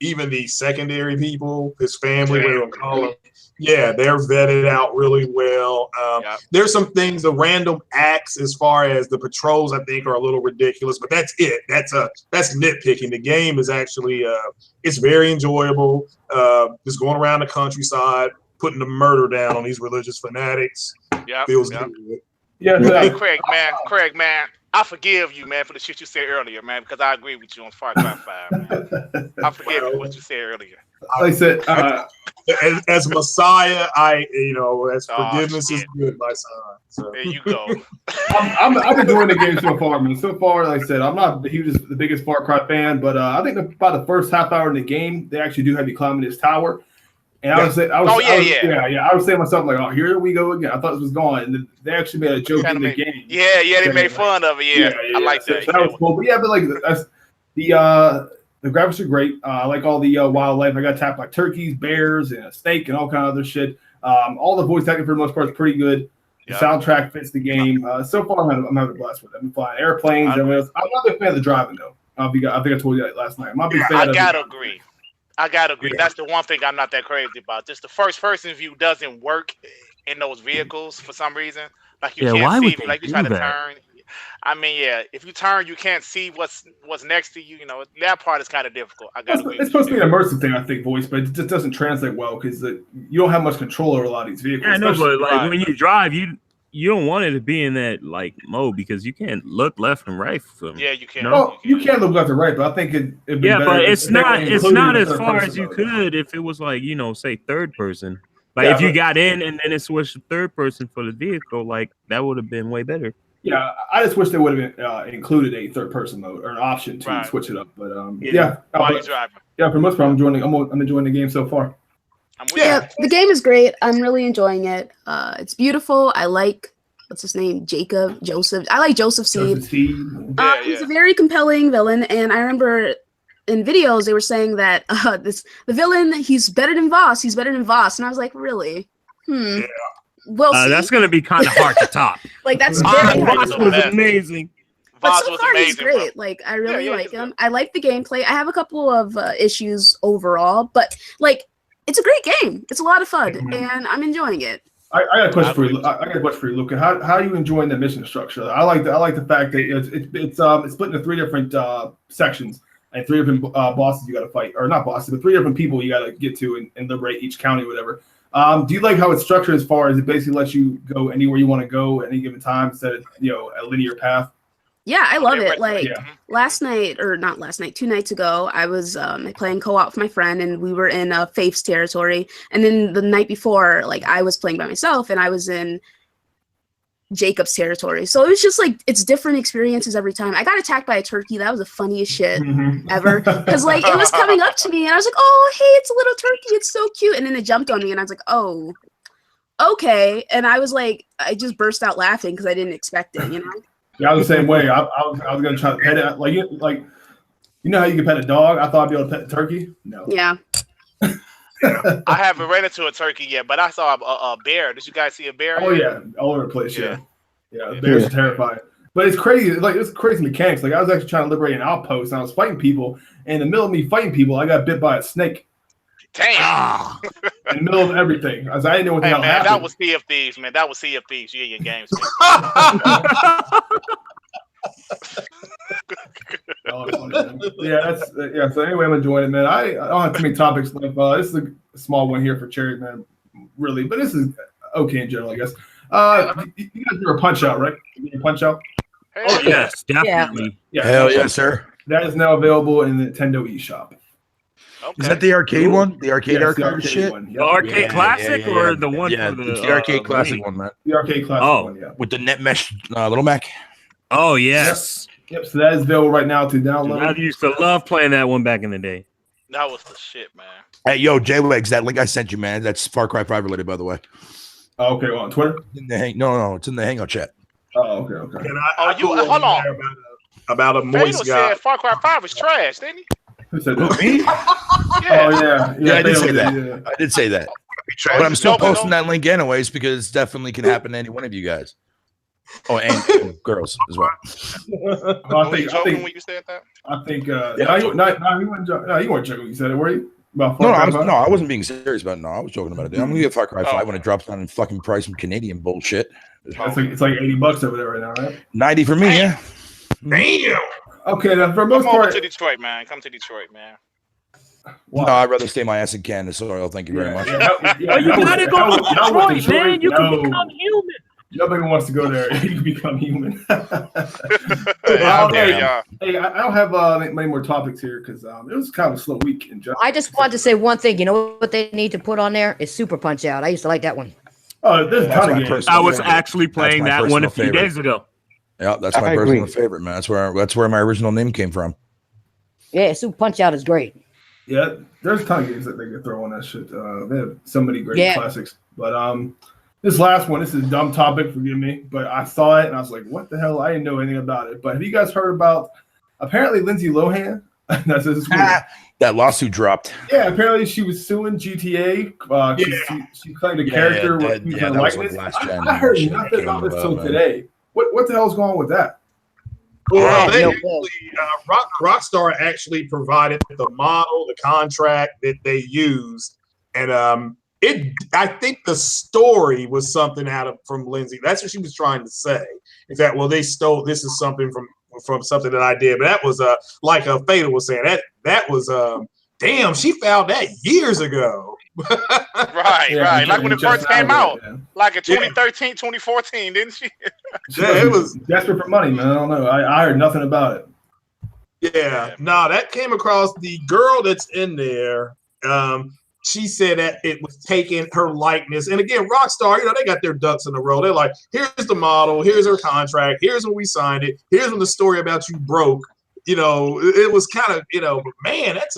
even the secondary people, his family, whatever you call them. Yeah, they're vetted out really well. Yep. There's some things, the random acts as far as the patrols, I think, are a little ridiculous, but that's it. That's nitpicking. The game is actually it's very enjoyable. Just going around the countryside, putting the murder down on these religious fanatics Yep. feels Yep. good. yeah. Hey, Craig, man, I forgive you, man, for the shit you said earlier, man, because I agree with you on Far Cry 5, man. I forgive you for what you said earlier. Like I said, As Messiah, as Oh, forgiveness is shit. good, my son. So. There you go. I'm enjoying the game so far. I mean, so far, like I said, I'm not the biggest Far Cry fan, but I think about the first half hour in the game, they actually do have you climbing this tower. And I was saying to myself, like, oh, here we go again. I thought this was gone, and then they actually made a joke in the game. Yeah, they made fun of it. Yeah, I like So that. that was cool. But yeah, but like the graphics are great. I like all the wildlife. I got attacked by turkeys, bears, and a snake, and all kind of other shit. All the voice acting for the most part is pretty good. The Yeah. soundtrack fits the game. So far, I'm having a blast with it. I'm flying airplanes. Everything else. I'm not a big fan of the driving though. I think I told you that last night. I'm not a big fan I of gotta it. agree. That's the one thing I'm not that crazy about. Just the first person view doesn't work in those vehicles for some reason. Like you Yeah, can't why would see, they like you do try to that? turn. I mean, yeah, if you turn, you can't see what's next to you. You know, that part is kind of difficult. I gotta agree. It's supposed to be an immersive thing, I think, voice, but it just doesn't translate well because you don't have much control over a lot of these vehicles. Yeah, I know, especially- but like when you drive, you don't want it to be in that like mode because you can't look left and right from. Yeah, you can. No. Well, you can look left and right, but I think it'd be Yeah, better but if it's they not. were It's included not in as third far person as you mode. could if it was like say third person. Like Yeah, if you but- got in and then it switched to third person for the vehicle, like that would have been way better. Yeah, I just wish they would have included a third person mode or an option to Right. switch it up. But Yeah. While but, you're driving, yeah, for the most part, I'm enjoying the game so far. I'm with Yeah, you. the game is great. I'm really enjoying it. It's beautiful. I like what's his name, Joseph. I like Joseph Seed. Yeah, He's yeah. a very compelling villain, and I remember in videos they were saying that the villain, he's better than Voss. He's better than Voss, and I was like, really? We'll see. That's gonna be kind of hard to top. Like that's Ah, very hard. Voss Voss was was best. amazing. But Voss so was far, he's amazing, bro. great. Like, I really Yeah, like he's him. good. I like the gameplay. I have a couple of issues overall, but like, it's a great game. It's a lot of fun, and I'm enjoying it. I got a question for you. I got a question for you, Luca. How are you enjoying the mission structure? I like the fact that it's split into 3 different sections and 3 different bosses you got to fight, or not bosses, but 3 different people you got to get to and liberate each county, or whatever. Do you like how it's structured as far as it basically lets you go anywhere you want to go at any given time instead of a linear path? Yeah, I love it. Like Yeah. last night, or not last night, 2 nights ago, I was playing co-op with my friend, and we were in Faith's territory. And then the night before, like I was playing by myself, and I was in Jacob's territory. So it was just like it's different experiences every time. I got attacked by a turkey. That was the funniest shit ever. Because like it was coming up to me, and I was like, "Oh, hey, it's a little turkey. It's so cute." And then it jumped on me, and I was like, "Oh, okay." And I was like, I just burst out laughing because I didn't expect it. Yeah, I was the same way. I was gonna try to pet it, like you know how you can pet a dog. I thought I'd be able to pet a turkey. No. Yeah. I haven't ran into a turkey yet, but I saw a bear. Did you guys see a bear? Oh yeah, all over the place. Yeah. Bears are terrifying. But it's crazy. Like it's crazy mechanics. Like I was actually trying to liberate an outpost, and I was fighting people. And in the middle of me fighting people, I got bit by a snake. Damn. In the middle of everything. I didn't know what the hell man, happened. that was Sea of Thieves, man. That was Sea of Thieves. You in your games. Yeah. So anyway, I'm enjoying it, man. I don't have too many topics left. This is a small one here for Cherry, man. Really, but this is okay in general, I guess. You guys do a Punch Out, right? You do a Punch Out? Oh yes, definitely. Yeah. Hell yes, sir. That is now available in the Nintendo eShop. Okay. Is that the arcade one? The arcade Yes, the arcade arcade shit? one. The arcade classic or the one Yeah, for the it's the arcade classic Wii? one, man. The arcade classic one, yeah. With the net mesh Little Mac. Oh yes. Yep. So that is available right now to download. I used to love playing that one back in the day. That was the shit, man. Hey, yo, J-Legs, that link I sent you, man. That's Far Cry 5 related, by the way. Oh, okay, well, on Twitter? No, it's in the Hangout chat. Oh, okay. And Hold on. About a Fatal moist guy. said Far Cry 5 was trash, didn't he? Who said that? Me? Yeah. Oh, yeah. Yeah, I did Fatal say that. yeah. I did say that. But I'm still posting that link anyways because it definitely can happen to any one of you guys. Oh, and girls as well. Were you joking when you said that? I think. You weren't joking when you said it, were you? About No, Far Cry 5? I wasn't being serious about it. No, I was joking about it. I'm gonna get Far Cry 5 when it drops down in fucking price from Canadian bullshit. It's like $80 over there right now, right? 90 for me, yeah. Damn. Okay, now for most Come over part, to Detroit, man. Come to Detroit, man. No, I'd rather stay my ass in Canada, so thank you very much. You gotta go to Detroit, man. You can become human. Nobody wants to go there. You can become human. Hey, Yeah. hey, I don't have many more topics here because it was kind of a slow week in general. I just wanted to say one thing. You know what they need to put on there is Super Punch Out. I used to like that one. Oh, there's a That's ton of my games. personal I was favorite. actually playing That's my that one a personal few favorite. days ago. Yeah, that's my I personal agree. favorite, man. That's where my original name came from. Yeah, Super Punch Out is great. Yeah, there's a ton of games that they could throw on that shit. They have so many great Yeah. classics. But this last one, this is a dumb topic, forgive me, but I saw it and I was like, what the hell? I didn't know anything about it. But have you guys heard about apparently Lindsay Lohan? That's this weird. That lawsuit dropped. Yeah, apparently she was suing GTA. She claimed a character yeah, with that- her yeah, that was likeness. like last gen. I heard Shit nothing came about this till about, man. today. What the hell's going on with that? Well, they no actually, Rockstar actually provided the model, the contract that they used, and I think the story was something from Lindsay. That's what she was trying to say. Is that they stole this is something from something that I did, but that was like Fatal was saying that was damn, she found that years ago. Right. Like when it first came out. Like in 2013, 2014, didn't she? Yeah, it was desperate for money, man. I don't know. I heard nothing about it. Yeah, no, that came across the girl that's in there. She said that it was taking her likeness. And again, Rockstar, they got their ducks in a row. They're like, here's the model, here's her contract, here's when we signed it, here's when the story about you broke. It was kind of, but man, that's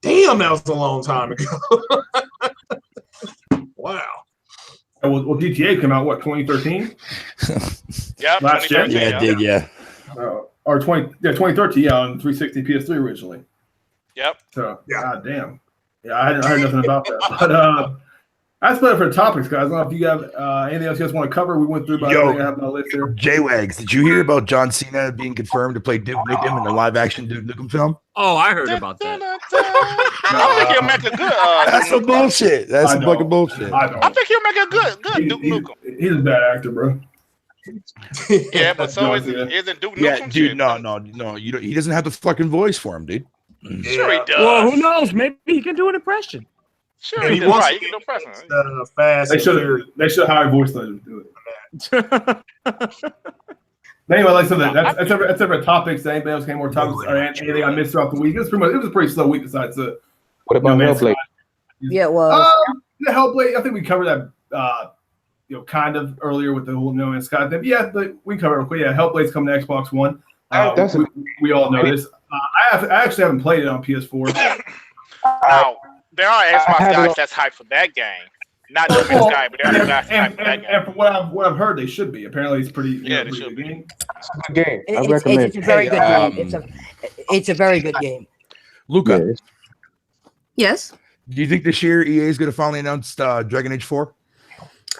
damn, that was a long time ago. Wow. Well, GTA came out, what, 2013? Yeah, Last year? 2013, Yeah, it did, yeah. Or 2013, yeah, on 360 PS3 originally. Yep. So, Yeah. god damn. Yeah, I heard nothing about that. But That's better for topics, guys. I don't know if you have anything else you guys want to cover. We went through about everything I have on the list here. J-Wags, did you hear about John Cena being confirmed to play Duke Nukem in the live-action Duke Nukem film? Oh, I heard about that. I think he'll make a good. That's some bullshit. That's some fucking bullshit. I think he'll make a good Duke Nukem. He's a bad actor, bro. Yeah, but so isn't Duke Nukem? Yeah, dude, no. You don't, he doesn't have the fucking voice for him, dude. Sure he does. Well, who knows? Maybe he can do an impression. Sure And he he does. wants Right, to you can do president. Fast. They should hire voice legends to do it. Anyway, like I said, that's every topics. Anybody else got any more topics or anything I missed throughout the week? It was a pretty slow week besides the. What about Hellblade? Yeah, well, the Hellblade. I think we covered that. Kind of earlier with the whole No Man's Sky thing. Yeah, we covered it quick. Yeah, Hellblade's coming to Xbox One. We all know this. I actually haven't played it on PS4. Now, there are Xbox guys that's hyped for that game. Not No Man's Sky, but there are guys hyped for that game. And from what I've heard, they should be. Apparently, it's pretty. Yeah, they pretty should good be. game. It's a good game. I it's recommend. a very good game. It's a very good game. Luca, Yes. do you think this year EA is going to finally announce Dragon Age 4?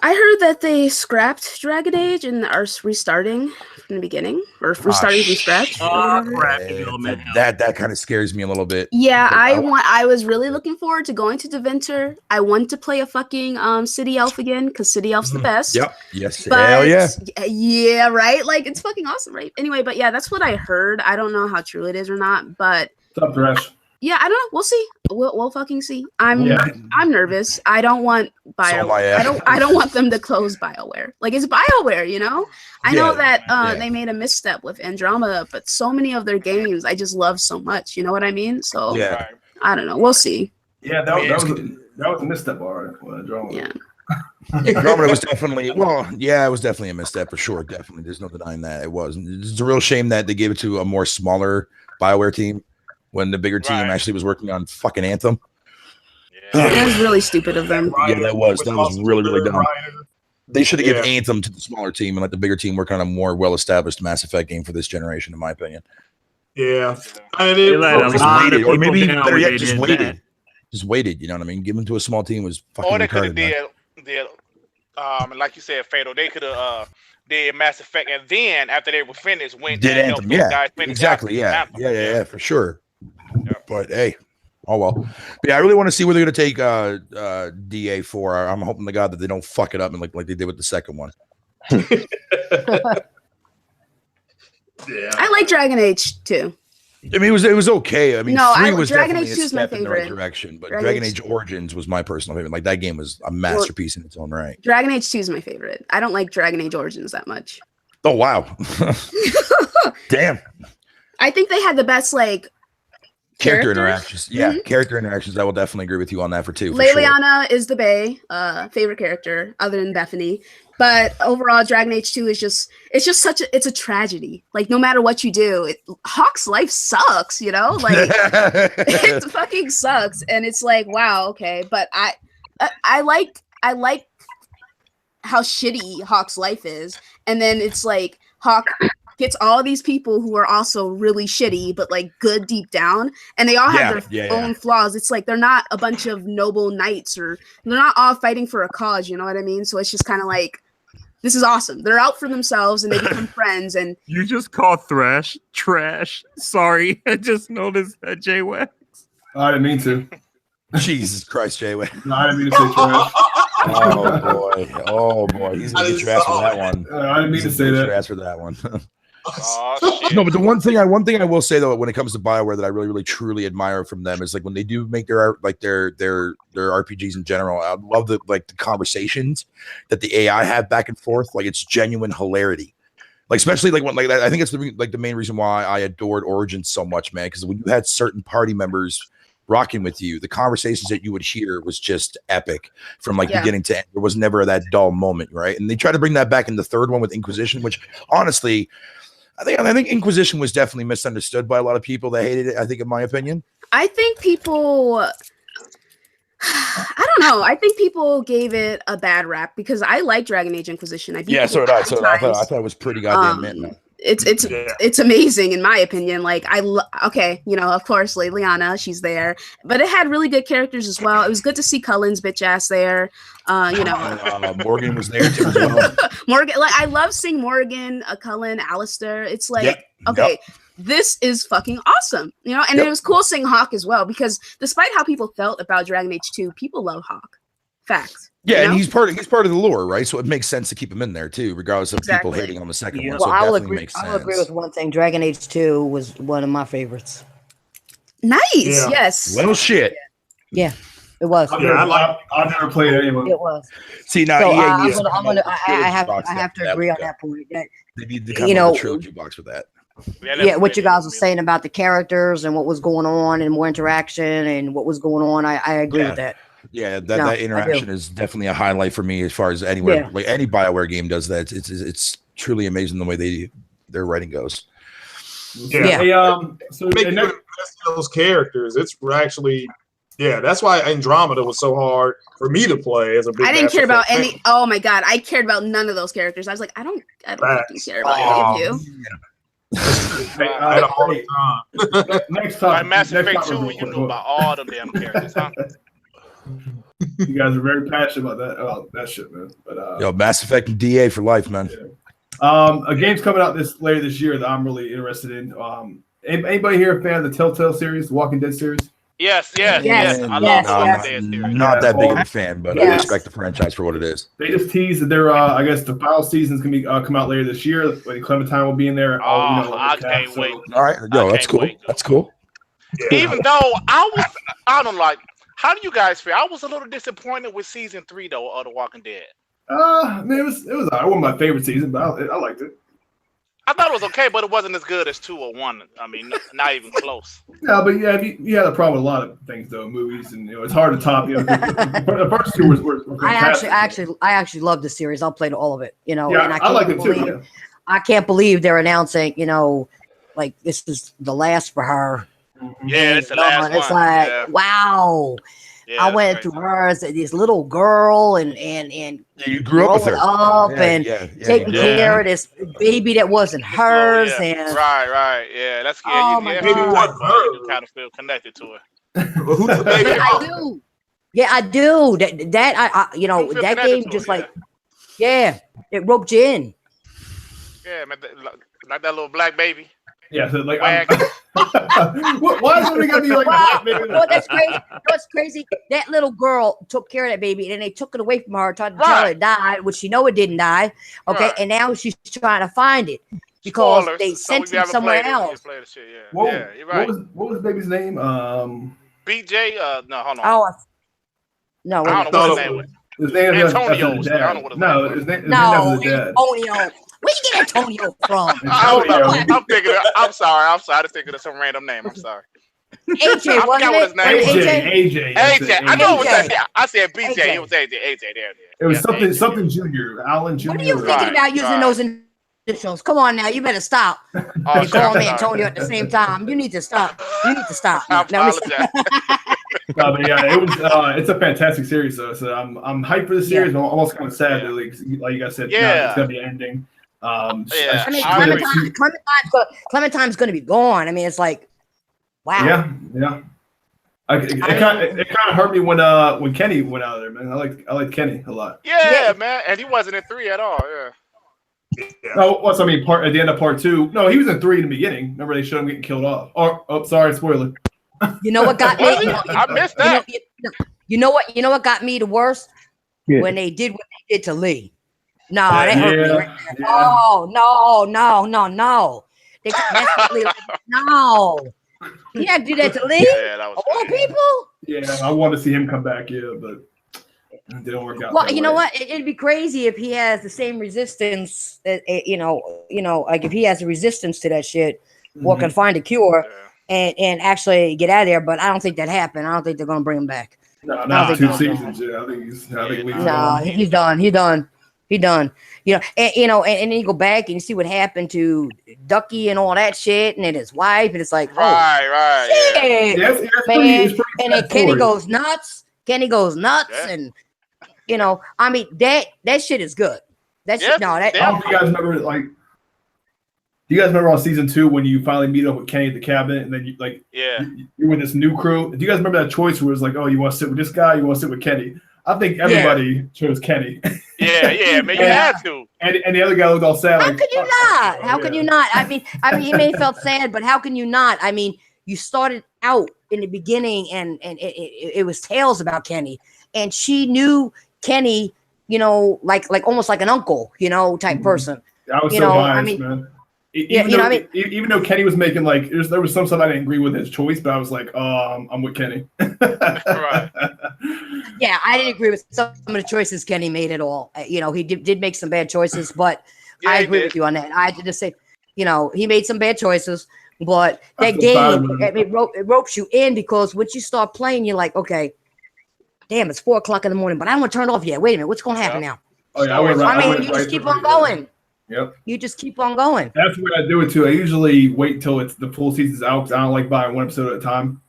I heard that they scrapped Dragon Age and are restarting from the beginning, or restarting from scratch. That kind of scares me a little bit. Yeah, I was really looking forward to going to Deventer. I want to play a fucking City Elf again because City Elf's the best. Yep. Yes. But, Hell yeah. Yeah, right? Like, it's fucking awesome, right? Anyway, but yeah, that's what I heard. I don't know how true it is or not, but What's up, Thresh? yeah, I don't know. We'll see. We'll fucking see. I'm nervous. I don't want BioWare. I don't want them to close BioWare. Like, it's BioWare, you know? I know that they made a misstep with Andromeda, but so many of their games I just love so much. You know what I mean? So I don't know. We'll see. Yeah, that was a misstep, all right. Andromeda. Yeah. Andromeda was definitely it was definitely a misstep for sure. Definitely, there's no denying that it was. It's a real shame that they gave it to a more smaller BioWare team when the bigger team actually was working on fucking Anthem. It was really stupid of them. Yeah, that was really, really dumb. They should have given Anthem to the smaller team and let the bigger team work on a more well-established Mass Effect game for this generation, in my opinion. Yeah. Or maybe better yet, just waited. Just waited, you know what I mean? Giving to a small team was fucking. Or they could have did like you said, Fatal. They could have did Mass Effect, and then after they were finished, went did and Anthem. Yeah, exactly. Yeah, for sure. But hey, oh well. But yeah, I really want to see where they're going to take DA4. I'm hoping to God that they don't fuck it up and like they did with the second one. I like Dragon Age too. I mean, it was okay. I mean, no, 3 was Dragon definitely Age 2 a is my step in the right favorite. direction, but Dragon Age Origins was my personal favorite. Like, that game was a masterpiece in its own right. Dragon Age 2 is my favorite. I don't like Dragon Age Origins that much. Oh wow. Damn. I think they had the best character interactions. Yeah, character interactions. I will definitely agree with you on that for 2. Leliana is the Bae, favorite character other than Bethany. But overall, Dragon Age 2 is just it's a tragedy. Like, no matter what you do, Hawk's life sucks, you know? Like, it fucking sucks. And it's like, wow, okay. But I like how shitty Hawk's life is. And then it's like Hawk gets all these people who are also really shitty, but like good deep down, and they all have their own flaws. It's like they're not a bunch of noble knights, or they're not all fighting for a cause. You know what I mean? So it's just kind of like, this is awesome. They're out for themselves, and they become friends. And you just called Thresh trash. Sorry, I just noticed that, J-Wax. I didn't mean to. Jesus Christ, J-Way. No, I didn't mean to say trash. Oh boy, he's gonna get your ass for that one. I didn't mean to say that. Your ass for that one. Oh, no, but the one thing I will say though, when it comes to BioWare, that I really, really, truly admire from them is like when they do make their RPGs in general. I love the conversations that the AI have back and forth. Like, it's genuine hilarity. Like, especially like when I think it's the main reason why I adored Origins so much, man. Because when you had certain party members rocking with you, the conversations that you would hear was just epic from beginning to end. There was never that dull moment, right? And they try to bring that back in the third one with Inquisition, which honestly, I think Inquisition was definitely misunderstood by a lot of people that hated it, I think, in my opinion. I think people, I don't know. I think people gave it a bad rap because I like Dragon Age Inquisition. So did I. I thought it was pretty goddamn mint. it's amazing in my opinion. Like okay, you know, of course Liliana, she's there, but it had really good characters as well. It was good to see Cullen's bitch ass there. You know, Morgan was there too as well. Morgan, like I love seeing Morgan, Cullen, Alistair. It's like okay. This is fucking awesome, you know, and it was cool seeing Hawk as well because despite how people felt about Dragon Age 2, people love Hawk. Facts. Yeah, you know? and he's part of the lore, right? So it makes sense to keep him in there too, regardless of people hating on the second one. Well, So it definitely makes sense. I will agree with one thing. Dragon Age 2 was one of my favorites. Nice. Yes. Well, shit. Yeah, it was. I've never played anyone. It was. See now, So, EA I have to agree on that point. That, they need to come up with a trilogy box for that. Yeah, what you guys were saying about the characters and what was going on and more interaction and what was going on, I agree with that. Yeah, that interaction is definitely a highlight for me as far as anywhere like any BioWare game does that. It's truly amazing the way their writing goes. Yeah. Hey, so making those characters, it's actually that's why Andromeda was so hard for me to play as a big. I didn't care about any. Oh my god, I cared about none of those characters. I was like, I don't fucking care about any of you. Next time, Mass Effect 2, you know about all them damn characters, huh? You guys are very passionate about that shit, man. But Yo, Mass Effect and DA for life, man. A game's coming out later this year that I'm really interested in. Anybody here a fan of the Telltale series, the Walking Dead series? Yes. I love Walking Dead series. Not that big of a fan, but I respect the franchise for what it is. They just teased that they're, I guess, the final season's gonna be come out later this year. When Clementine will be in there. I can't wait. All right, that's cool. That's cool. Even though I don't like. How do you guys feel? I was a little disappointed with season 3 though of The Walking Dead. I mean, it was it wasn't my favorite season, but I liked it. I thought it was okay, but it wasn't as good as 2 or 1. I mean, not even close. No, but yeah, you had a problem with a lot of things though, movies, and it's hard to top. The first 2 were fantastic. I actually love the series. I'll play all of it. You know, Yeah, and I like it too. Yeah. I can't believe they're announcing. You know, like this is the last for her. Yeah, it's the last one. It's like wow. Yeah, I went through her as this little girl and you grew up with her, taking care of this baby that wasn't hers, and right, yeah, that's good. Oh my God. You kind of feel connected to her. Who's the baby? I do. Yeah, I do. That I you know that game just it roped you in. Yeah, man, like that little black baby. Yeah, so like, why is it gonna be like a black baby? No, that's crazy. What's crazy? That little girl took care of that baby, and then they took it away from her, tried to tell her it died, which she know it didn't die. Okay, and now she's trying to find it because they sent him somewhere else. You're right. What was the baby's name? BJ. No, hold on. Oh, no, I don't know what his name was. His name is Antonio. I don't know what his name was. his name no, was dad. Antonio. Where you get Antonio from? I'm thinking. I'm sorry. I was thinking of some random name. I'm sorry. AJ, wasn't it? AJ. I know it was that. I said BJ. AJ. It was AJ. There. It was something Junior. Alan Junior. What are you thinking about using those initials? Come on now, you better stop. You call me Antonio at the same time. You need to stop. I apologize. No, but yeah, it's a fantastic series though. So I'm hyped for the series. But I'm almost kind of sad that, like you guys said, it's gonna be ending. I mean, Clementine's gonna be gone. I mean, it's like, wow. Yeah. It kind of hurt me when Kenny went out of there, man. I like Kenny a lot. Yeah, man, and he wasn't in 3 at all. Yeah. No, at the end of part 2. No, he was in 3 in the beginning. Remember, they showed him getting killed off. Oh, sorry, spoiler. You know what got me? I missed that. You know what got me the worst? Yeah. When they did what they did to Lee. No, that hurt me. Right there. Oh no! They messed with Lee. No, you had to do that to Lee. Yeah, that was of all people. Yeah, I want to see him come back. Yeah, but it didn't work out. Well, you know what? It'd be crazy if he has the same resistance. Like if he has the resistance to that shit, or can find a cure. Yeah. And actually get out of there, but I don't think that happened. I don't think they're gonna bring him back. No, not 2 seasons. Yeah, I think he's done. He's done. You know, and then you go back and you see what happened to Ducky and all that shit, and then his wife, and it's like, right, shit, man. And then Kenny goes nuts. And I mean that shit is good. That shit. No, that. I don't know if you guys remember Do you guys remember on season 2 when you finally meet up with Kenny at the cabinet, and then Yeah. you're with this new crew? Do you guys remember that choice where it was like, oh, you want to sit with this guy, you want to sit with Kenny? I think everybody chose Kenny. Yeah, man, you had to. And the other guy looked all sad. How like, could you not? How could you not? I mean, he may have felt sad, but how can you not? I mean, you started out in the beginning, and it was tales about Kenny, and she knew Kenny, like almost like an uncle, type person. I was so biased, man. Even though Kenny was making there was some stuff I didn't agree with his choice, but I was like, oh, I'm with Kenny. Right. Yeah, I didn't agree with some of the choices Kenny made at all. He did make some bad choices, but I agree with you on that. I had to just say, he made some bad choices, but that game, it ropes you in, because once you start playing, you're like, okay, damn, it's 4:00 in the morning, but I don't want to turn it off yet. Wait a minute, what's going to happen now? Oh, yeah, you just keep on going. Yep. You just keep on going. That's the way I do it too. I usually wait until the full season's out, because I don't like buying one episode at a time.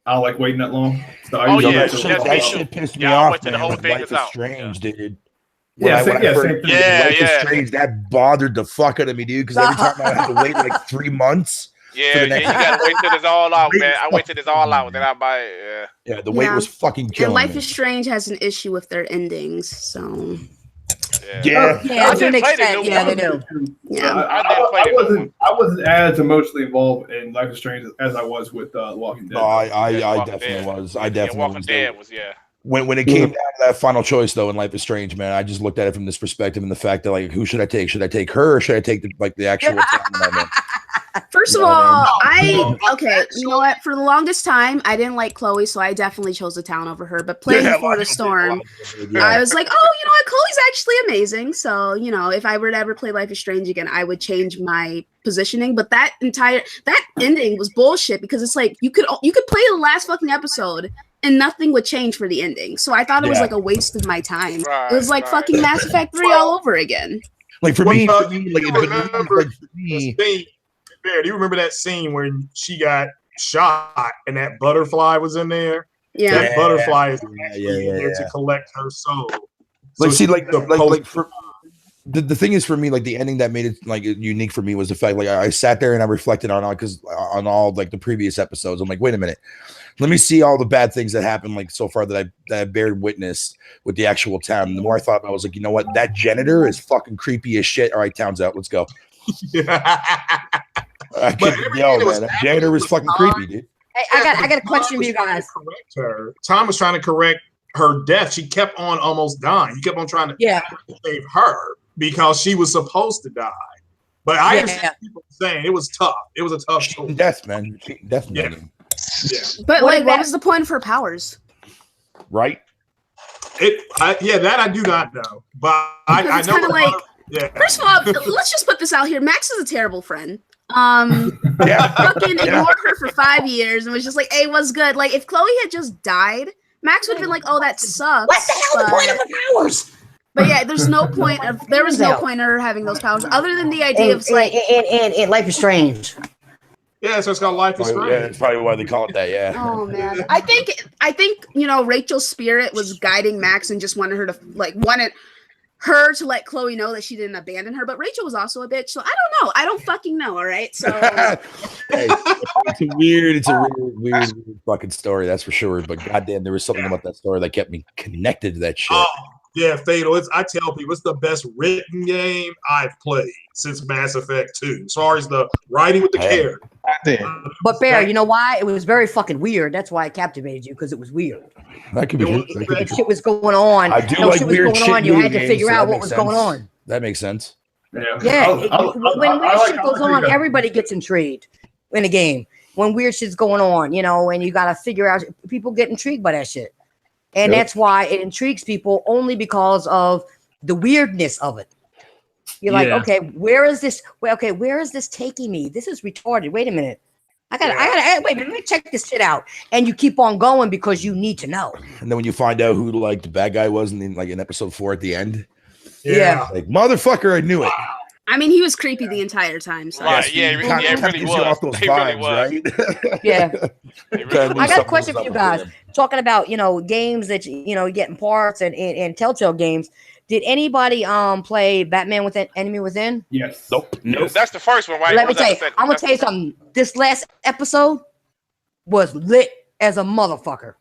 I don't like waiting that long. So that shit pissed me off, man. Life is Strange, dude. Life is Strange, that bothered the fuck out of me, dude, because every time I had to wait like 3 months. Yeah, you gotta wait till it's all out, man. I wait till it's all out, then I buy it. Yeah, the wait was fucking killing me. And Life is Strange has an issue with their endings, so. Yeah, I didn't play the new one. They do. Yeah, I wasn't as emotionally involved in Life is Strange as I was with Walking Dead. No, I definitely was. I definitely Walking Dead was. When it came down to that final choice, though, in Life is Strange, man, I just looked at it from this perspective and the fact that, who should I take? Should I take her, or should I take the actual town that I'm in? First of all, you know what? For the longest time, I didn't like Chloe, so I definitely chose the town over her. But playing Before the Storm, I was like, oh, you know what? Chloe's actually amazing. So, if I were to ever play Life is Strange again, I would change my positioning. But that ending was bullshit, because it's like you could play the last fucking episode and nothing would change for the ending. So I thought it was like a waste of my time. It was like fucking Mass Effect 3 all over again. For me, Bear, do you remember that scene when she got shot and that butterfly was in there? Yeah, that butterfly is there to collect her soul. The thing is, for me, the ending that made it unique for me was the fact I sat there and I reflected on all the previous episodes. I'm like, wait a minute, let me see all the bad things that happened so far that I bared witness with the actual town. And the more I thought about it, I was like, you know what, that janitor is fucking creepy as shit. All right, town's out, let's go. That janitor was fucking creepy, dude. Hey, I got a question for you guys. Tom was trying to correct her death. She kept on almost dying. He kept on trying to save her because she was supposed to die. But I understand people saying it was tough. It was a tough choice. Death, man. Definitely. Yeah. But what was the point of her powers? Right. That I do not know. But I know. First of all, let's just put this out here. Max is a terrible friend. Fucking ignored her for 5 years and was just like, hey, what's good? If Chloe had just died, Max would have been like, oh, that sucks. What the hell the point of the powers? But yeah, there was no point in her having those powers other than the idea of and Life is Strange. Yeah, so it's called Life is Strange. Yeah, that's probably why they call it that. Yeah. Oh man, I think Rachel's spirit was guiding Max and just wanted her to wanted her to let Chloe know that she didn't abandon her, but Rachel was also a bitch, so I don't know. I don't fucking know. All right, so it's a weird fucking story, that's for sure. But goddamn, there was something about that story that kept me connected to that shit. Oh yeah, Fatal. I tell people it's the best written game I've played since Mass Effect 2. As far as the writing with the character. But Bear, you know why? It was very fucking weird. That's why it captivated you, because it was weird. That could be true. Shit was going on. I do like weird shit. You had to figure out what was going on. That makes sense. Yeah. When weird shit goes on, everybody gets intrigued in a game. When weird shit's going on, and you got to figure out, people get intrigued by that shit. And that's why it intrigues people, only because of the weirdness of it. You're like, okay, where is this? Where is this taking me? This is retarded. Wait a minute. I gotta wait. Let me check this shit out. And you keep on going because you need to know. And then when you find out who the bad guy was in episode 4 at the end, motherfucker, I knew it. I mean, he was creepy the entire time. So. Right? Yeah, it really was. Off those vibes, right? Yeah. I got a question for you guys. Talking about games that you get in parts and Telltale games. Did anybody play Batman Within Enemy Within? Yes. Nope. Nope. That's the first one, right? Let me Was that tell the you, second I'm one? gonna tell you something. This last episode was lit as a motherfucker.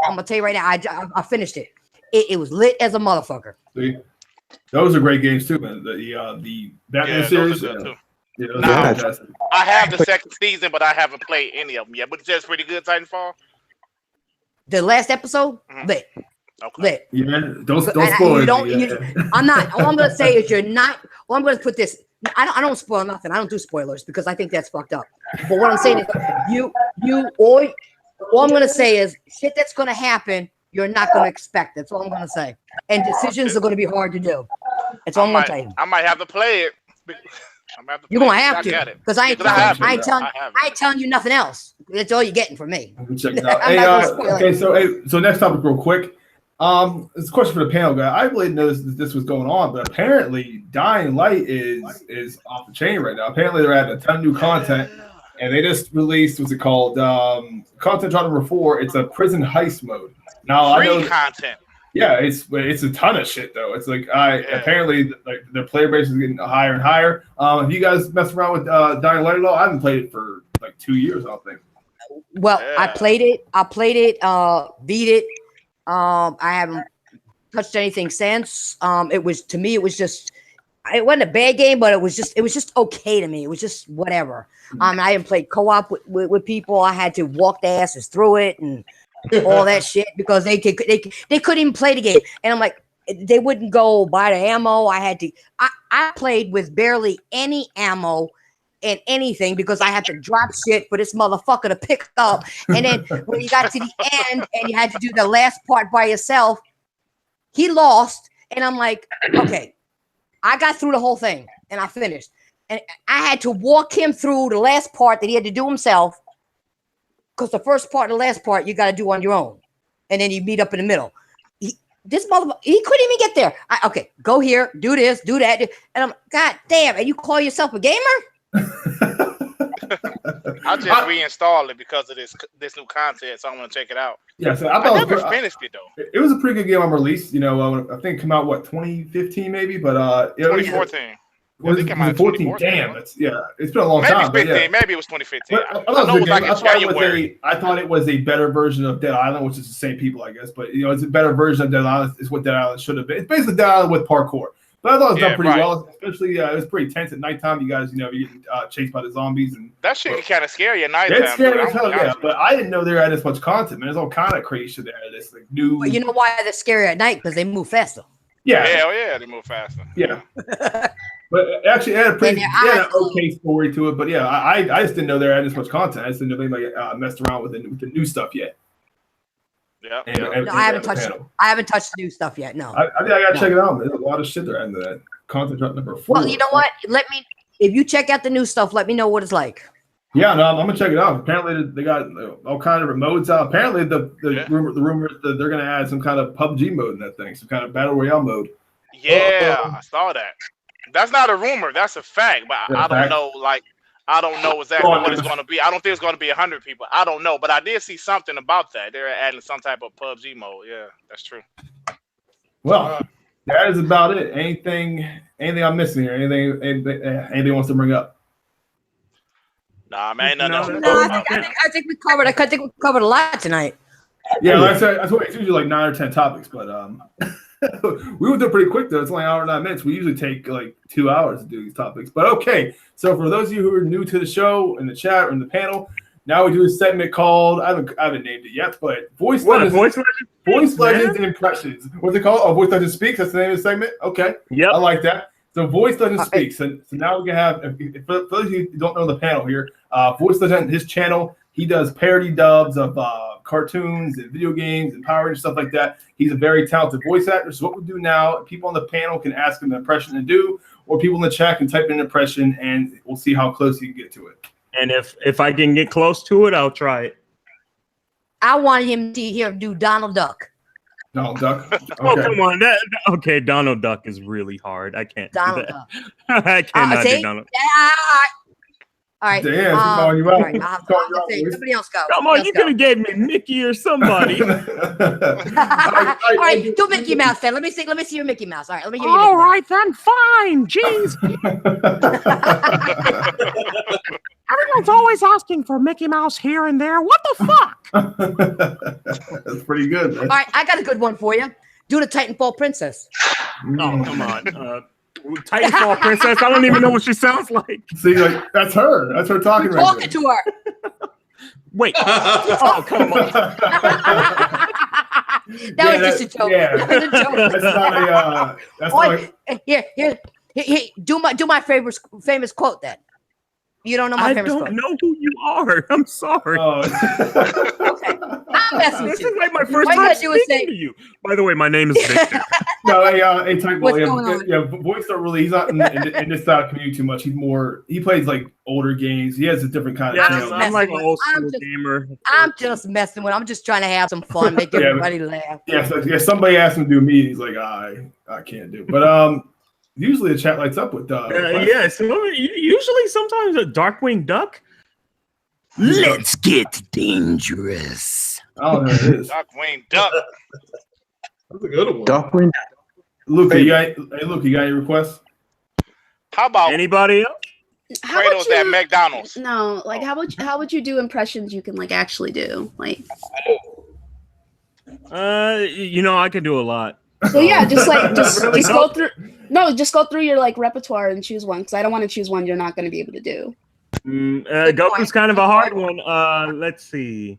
I'm gonna tell you right now. I finished it. It was lit as a motherfucker. See, those are great games too, man. The Batman Yeah, series. those are good too. Yeah, those Now- are fantastic. I have the second season, but I haven't played any of them yet. But it's just pretty good, Titanfall. The last episode, Mhm. lit, Okay. lit. Yeah, don't And spoil you it. don't- Yeah. you- I'm not. All I'm gonna say is you're not. Well, I'm gonna put this. I don't spoil nothing. I don't do spoilers because I think that's fucked up. But what I'm saying is, all I'm gonna say is shit that's gonna happen. You're not gonna expect. That's all I'm gonna say. And decisions are gonna be hard to do. That's all I'm gonna tell you. I might have to play it. I'm gonna have to You're play gonna it. have I to got it. because I ain't Because I have telling. it. I ain't telling you nothing else. That's all you're getting from me. I'm checking it out. I'm Hey, not gonna spoil it. okay, so next topic, real quick. It's a question for the panel guy. I really didn't know this was going on, but apparently Dying Light is off the chain right now. Apparently they're adding a ton of new content, and they just released what's it called? Content drop number 4. It's a prison heist mode. Now I know, Free content. yeah, it's a ton of shit though. It's like apparently like their player base is getting higher and higher. Have you guys messed around with Dying Light at all? I haven't played it for like 2 years, I don't think. Well, I Yeah. played it. Beat it. I haven't touched anything since. It was to me. It was just. It wasn't a bad game, but it was just okay to me. It was just whatever. I didn't play co-op with people. I had to walk their asses through it and all that shit because they couldn't even play the game. And I'm like, they wouldn't go buy the ammo. I played with barely any ammo and anything because I had to drop shit for this motherfucker to pick up. And then when you got to the end and you had to do the last part by yourself, he lost. And I'm like, okay, I got through the whole thing and I finished. And I had to walk him through the last part that he had to do himself. Because the first part and the last part you got to do on your own. And then you meet up in the middle. This motherfucker, he couldn't even get there. Okay, go here, do this, do that. And I'm, God damn, and you call yourself a gamer? I just reinstalled it because of this new content, so I'm gonna check it out. Yeah, so I never finished it though. It was a pretty good game on release. You know, I think it came out 2015 maybe, but 2014. Was it 14? Damn, it's been a long Maybe time. 15. But yeah. Maybe it was 2015. But I know it was like in January. I thought it was a better version of Dead Island, which is the same people, I guess. But you know, it's a better version of Dead Island. Is what Dead Island should have been. It's basically Dead Island with parkour. But I thought it was done pretty well. Especially, it was pretty tense at nighttime. You guys, you getting chased by the zombies and that shit can kind of scare you at nighttime. it's scary as hell, yeah. But I didn't know they were adding this much content, man. There's all kind of crazy shit there. This like new. But you know why they're scary at night? Because they move faster. Yeah. Hell yeah, they move faster. Yeah. But it actually had a pretty okay story to it. But yeah, I just didn't know they were adding this much content. I just didn't know anybody messed around with the new stuff yet. Yeah. No, I haven't touched. I haven't touched the new stuff yet. No. I think I gotta check it out. Man. There's a lot of shit there adding to that. Content drop number 4. Well, you know what? If you check out the new stuff, let me know what it's like. Yeah, no, I'm gonna check it out. Apparently, they got all kind of modes out. Apparently, the rumor is that they're gonna add some kind of PUBG mode in that thing, some kind of battle royale mode. Yeah, I saw that. That's not a rumor. That's a fact. But I don't know. Like, I don't know exactly what it's gonna be. I don't think it's gonna be 100 people. I don't know. But I did see something about that. They're adding some type of PUBG mode. Yeah, that's true. Well, that is about it. Anything I'm missing here? Anything wants to bring up? Nah, man, nothing else. No, I think we covered a lot tonight. Yeah, like I said, it's usually like 9 or 10 topics, but we went through pretty quick though. It's only an hour and 9 minutes. We usually take like 2 hours to do these topics. But okay, so for those of you who are new to the show, in the chat or in the panel, now we do a segment called I haven't named it yet, but Voice Legends Impressions. What's it called? Oh, Voice Legends Speaks. That's the name of the segment. Okay, yeah, I like that. So Voice Legends Speaks. So now we can have. For those of you who don't know the panel here, Voice Legend, his channel, he does parody dubs of cartoons and video games and Power Rangers, stuff like that. He's a very talented voice actor. So what we'll do now, people on the panel can ask him the impression to do, or people in the chat can type in an impression, and we'll see how close he can get to it. And if I can get close to it, I'll try it. I wanted him to hear him do Donald Duck. Donald Duck. Okay. Oh, come on. Okay, Donald Duck is really hard. I can't Donald do that. I cannot do Donald. All right. Damn, she's calling you out. All right, I'll have to say, Boys. somebody else go. Come on, you could have gave me Mickey or somebody. All right, do Mickey Mouse then. Let me see your Mickey Mouse. All right, let me hear you. All right, then, fine. Jeez. Everyone's always asking for Mickey Mouse here and there. What the fuck? That's pretty good. All right, I got a good one for you. Do the Titanfall princess. Oh, come on. Titanfall princess. I don't even know what she sounds like. See, like that's her. That's her talking right Talking to her. Wait. Oh, come on. That was just a joke. Yeah. That was a joke. That's not a. That's Oh, not a, here. Do my famous quote then. You don't know my I famous quote. don't know who you are. I'm sorry. oh. Okay. I'm messing with This you. is like my first All you time gotta do is speaking say- to you. By the way, my name is Victor. No, hey, type What's yeah, going on? yeah, voice don't really. He's not in this community too much. He plays like older games. He has a different kind of Yeah, channel. I'm like an old I'm school just- gamer. I'm just messing with. I'm just trying to have some fun, make Yeah, everybody laugh. Yeah, so, yeah. Somebody asked him to do a meeting. He's like, I can't do it. But usually the chat lights up with Yeah, so usually sometimes a Darkwing Duck. Let's get dangerous. I don't know who it is. Darkwing Duck. That's a good one. Darkwing. Luca, you got any requests? How about Anybody else? How about Kratos at McDonald's? No, like how would you do impressions you can like actually do? Like, I can do a lot. so yeah, just Really just go don't. through. No, just go through your like repertoire and choose one because I don't want to choose one you're not going to be able to do. Goku's kind of a hard one. Let's see.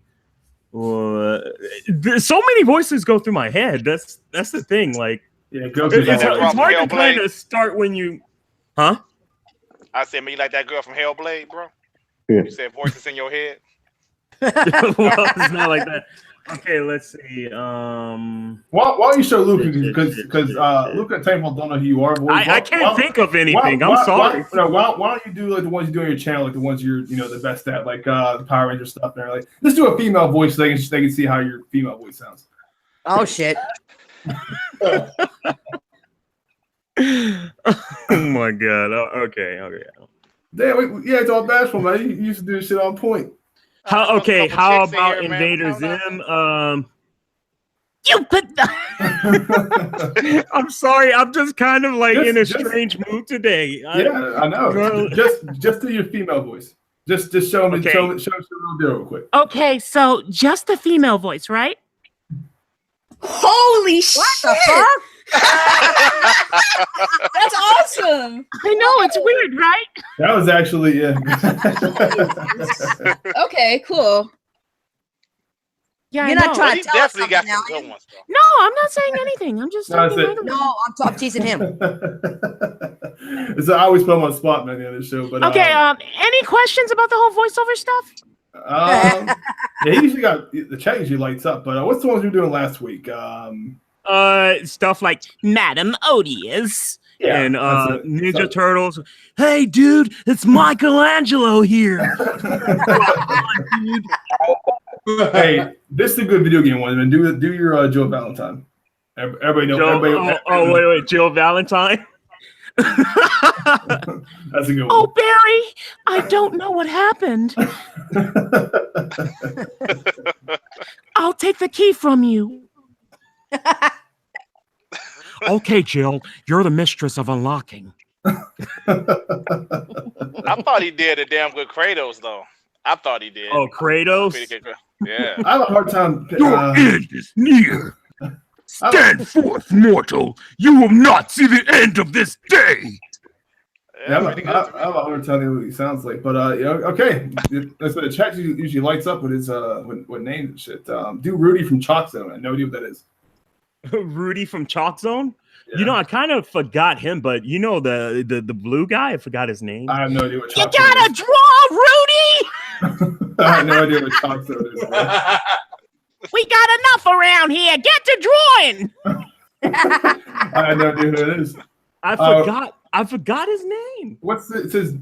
There's so many voices go through my head. That's the thing. Like, Yeah, it's, Goku's it's on Hellblade. hard to kind of start when you, huh? I said, man, you like that girl from Hellblade, bro? Yeah. You said voices in your head. Well, it's not like that. Okay, let's see. Why don't you show Luca? Because Luca and Titanfall don't know who you are. I can't think of anything. I'm sorry. Why don't you do like the ones you do on your channel, like the ones you're the best at, like the Power Ranger stuff there. Like, let's do a female voice so they can see how your female voice sounds. Oh shit. Oh my god. Okay. Damn, yeah, it's all bashful, man. You used to do this shit on point. How Couple about chicks in here, man. Invader Count Zim? You put I'm sorry. I'm just kind of like in a strange mood today. Yeah, I know. Just do your female voice. Just show me, Okay. show me real quick. Okay, so just the female voice, right? Holy shit! The fuck? That's awesome. I know, it's weird, right? That was actually Okay, cool. Yeah, You're I not know. trying He to tell us definitely got something some now. good ones, though. No, I'm not saying anything. I'm just No, talking that's it. random. No, I'm teasing him. So I always put him on the spot, man, the other show. But Okay, any questions about the whole voiceover stuff? yeah, he usually got the chat usually lights up. But what's the ones you were doing last week? Stuff like Madam Odious Yeah, and that's it. Ninja So- Turtles. Hey, dude, it's Michelangelo here. Hey, this is a good video game one. Man, do your Joe Valentine. Everybody know. Wait, Jill Valentine. That's a good Oh, one. Barry, I don't know what happened. I'll take the key from you. Okay, Jill, you're the mistress of unlocking. I thought he did a damn good Kratos, though. I thought he did. Oh, Kratos. Pretty good. Yeah. I have a hard time. Your end is near. Stand forth, mortal. You will not see the end of this day. Yeah, I pretty good. have a hard time what he sounds like, but okay. That's what the chat usually lights up with his what names and shit. Do Rudy from Chalk Zone. I have no idea what that is. Rudy from Chalk Zone. Yeah. You know, I kind of forgot him, but you know the blue guy. I forgot his name. I have no idea what You Chalk Zone gotta draw, Rudy! is. I have no idea what Chalk Zone is. Man. We got enough around here. Get to drawing. I have no idea who it is. I forgot his name. What's it? It says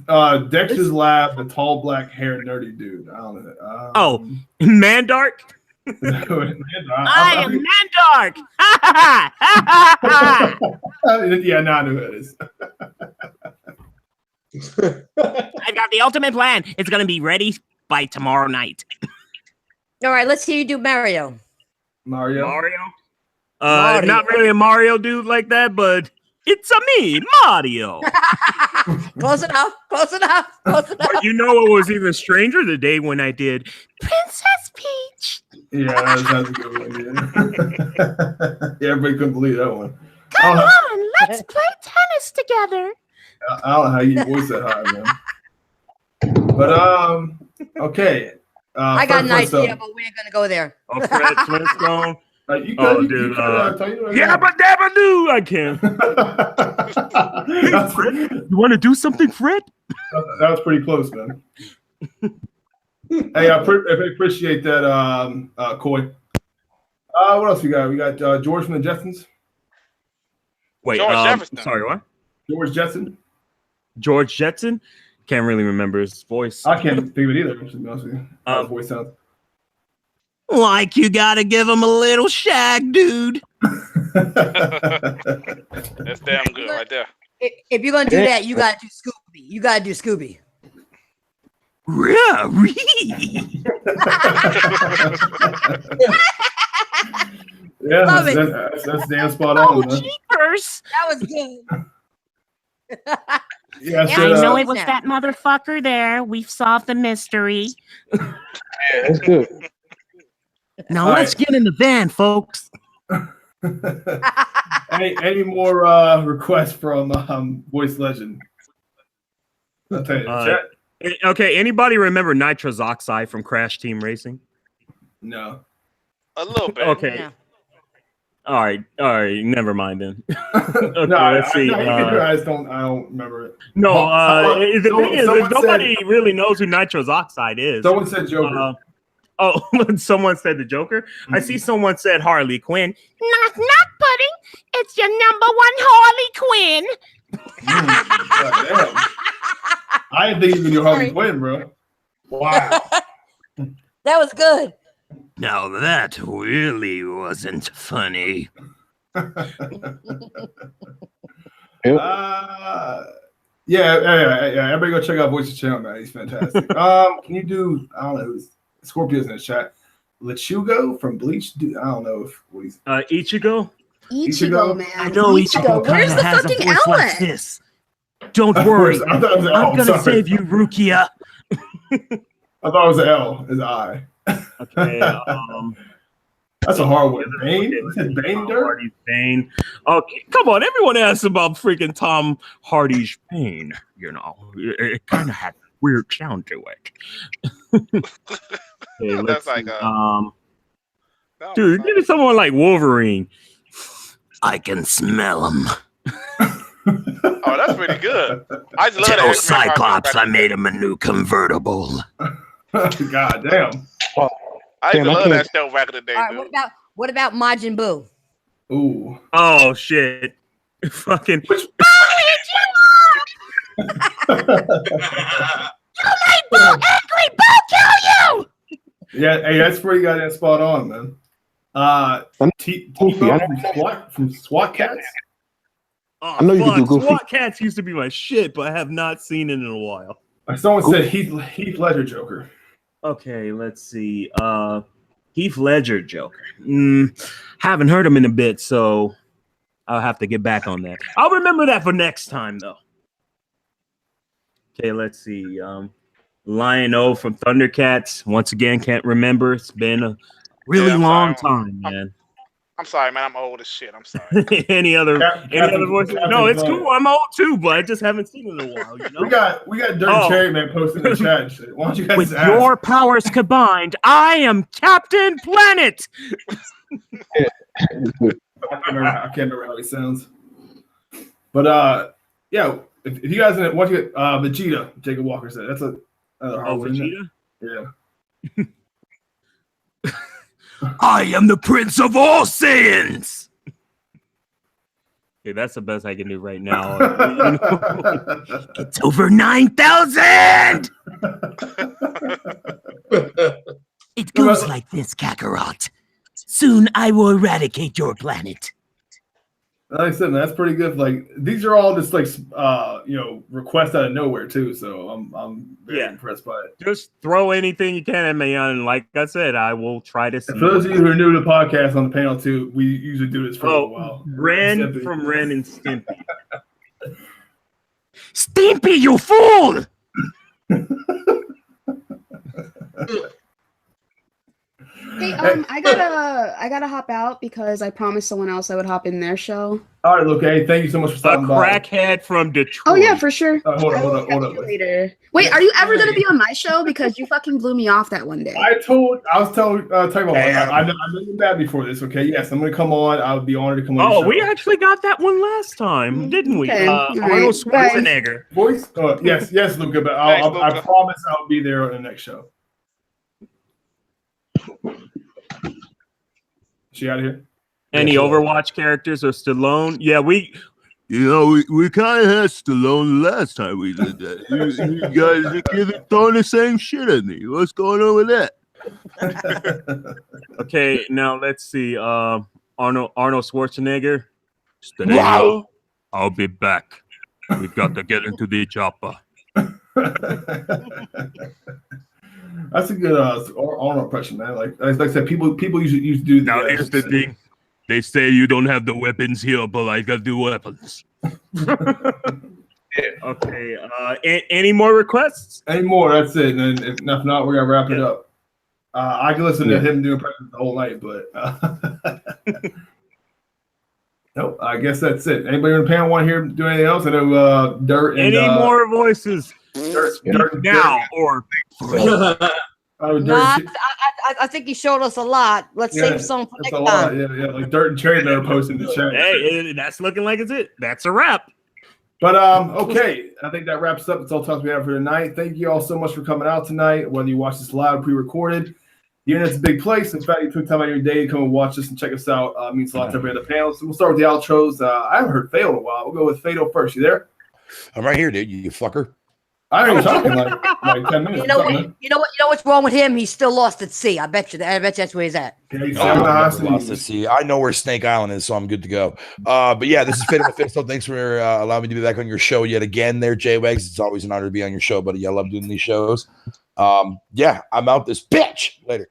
Dexter's Lab, the tall black hair nerdy dude. I don't know. Oh, Mandark. I am Mandark. Yeah, no, I know who it is. I've got the ultimate plan. It's gonna be ready by tomorrow night. All right, let's hear you do Mario. Mario. Mario. Not really a Mario dude like that, but it's a me, Mario. Close enough. Close enough. Close enough. But you know what was even stranger? The day when I did Princess Peach. Yeah, that's a good one. Yeah. Yeah, everybody couldn't believe that one. Come on, let's play tennis together. I don't know how you voice that high, man. But okay. I got an first idea, up. but we ain't gonna go there. Oh, Fred Flintstone. You Oh, could, dude. tell you right Yeah, now. but never do. I can't. That's pretty- You want to do something, Fred? that was pretty close, man. Hey, I appreciate that, Coy. What else we got? We got George from the Jetsons. Wait, George Jefferson. sorry, what? George Jetson. George Jetson? Can't really remember his voice. I can't think of it either. To be honest with you, how his voice sounds. Like you gotta give him a little shag, dude. That's damn good right there. If you're gonna do that, you gotta do Scooby. You gotta do Scooby. Yeah, Love that's damn spot on, man. Jeepers. That was good. Yeah, Yeah, so, I know it was that motherfucker there. We've solved the mystery. That's good. Now All let's right. get in the van, folks. any more requests from Voice Legend? I'll tell you. Chat? Okay, anybody remember Nitrous Oxide from Crash Team Racing? No. A little bit. Okay. Yeah. All right, never mind then. Okay, No, let's see. I don't remember it. No, the thing is, someone nobody really knows who Nitrous Oxide is. Someone said Joker. Someone said the Joker. I see someone said Harley Quinn. Knock, knock, pudding. It's your number one Harley Quinn. God damn. I didn't think you could do Harley Quinn, bro. Wow. That was good. Now that really wasn't funny. Yeah. Everybody go check out Voice's channel, man. He's fantastic. Can you do? I don't know. Who's Scorpio's in the chat. Lechugo from Bleach. I don't know if what he's. Ichigo. Ichigo, man. I know Ichigo Where's kinda the has a fucking voice L like at? this. Don't worry. I thought it was an L. I'm gonna Sorry. save you, Rukia. I thought it was an L. It's an I. Okay. That's a hard one. Bane? Is it Bane Dirt? Hardy's Bane. Okay, come on. Everyone asks about freaking Tom Hardy's Bane. You know, it kind of had a weird sound to it. Okay, let's That's like see. that Dude, was give me someone like Wolverine. I can smell him. Oh, that's pretty good. I just love Tell that. Cyclops I made him a new convertible. God damn. I used to Damn, I love can't- that show back in the day, All right, dude. what about Majin Buu? Ooh. Oh shit! Fucking. Yeah, hey, that's where you got that spot on, man. T-Mo from SWAT Cats. Oh, I know you can do Goofy. SWAT Cats used to be my shit, but I have not seen it in a while. Someone said Heath Ledger Joker. Okay, let's see. Heath Ledger Joker. Haven't heard him in a bit, so I'll have to get back on that. I'll remember that for next time, though. Okay, let's see. Lion-O from Thundercats. Once again, can't remember. It's been a really I'm long sorry. time, man. I'm sorry, man. I'm old as shit. I'm sorry. any other Captain- voices? Captain No, it's Planet. cool. I'm old too, but I just haven't seen it in a while. You know? We got Dirt Oh. Cherry Man posting in the chat and shit. Why don't you guys With ask? your powers combined, I am Captain Planet. I can't remember how he sounds. But yeah, if you guys want to get Vegeta, Jacob Walker said that's another hard one, isn't it? Vegeta? Yeah. I am the Prince of all Saiyans. Okay, that's the best I can do right now. It's over 9,000. It goes like this, Kakarot. Soon I will eradicate your planet. Like I said, man, that's pretty good. Like these are all just like requests out of nowhere too. So I'm very impressed by it. Just throw anything you can at me, and like I said, I will try to see. For those of you who are new to the podcast on the panel too, we usually do this for a while. Ren from Ren and Stimpy. Stimpy, you fool! Hey, I gotta hop out because I promised someone else I would hop in their show. All right, okay. Thank you so much for A stopping by. crackhead from Detroit. Oh yeah, for sure. Hold on. Later. Wait, are you ever gonna be on my show? Because you fucking blew me off that one day. I was telling you, I know you bad before this. Okay, yes, I'm gonna come on. I would be honored to come on. Oh, we actually got that one last time, didn't we? Okay, Arnold Schwarzenegger. Voice? Yes, Luca. But I promise I'll be there on the next show. She out of here? Any Overwatch characters or Stallone? Yeah, we kind of had Stallone the last time we did that. You guys are throwing the same shit at me. What's going on with that? Okay, now let's see. Arnold Schwarzenegger. Stay Wow. I'll be back. We've got to get into the chopper. That's a good Arnold impression, man. Like I said, people usually used to do. Now here's the thing. They say you don't have the weapons here, but I got the weapons. Okay. Any more requests? Any more? That's it. And then if not, we're gonna wrap it up. I can listen to him do impressions the whole night, but nope. I guess that's it. Anybody on the panel want to hear do anything else? I know Dirt and any more voices? Dirt now or I think he showed us a lot. Let's save some for next time. Yeah. Like Dirt and Cherry that are posting the chat. Hey, that's looking like it's it. That's a wrap. But okay, I think that wraps up. That's all the time we have for tonight. Thank you all so much for coming out tonight. Whether you watch this live or pre-recorded, the internet's a big place. In fact, you took time out of your day to come and watch us and check us out. It means a lot to everybody on the panel. So we'll start with the outros. I haven't heard Fatal in a while. We'll go with Fatal first. You there? I'm right here, dude. You fucker. I ain't talking like 10 minutes. You know what's wrong with him? He's still lost at sea. I bet you that's where he's at. Lost at sea. I know where Snake Island is, so I'm good to go. But yeah, this is Fatal Mephisto. Thanks for allowing me to be back on your show yet again there, J-Wags. It's always an honor to be on your show, buddy. I love doing these shows. Yeah, I'm out this bitch. Later.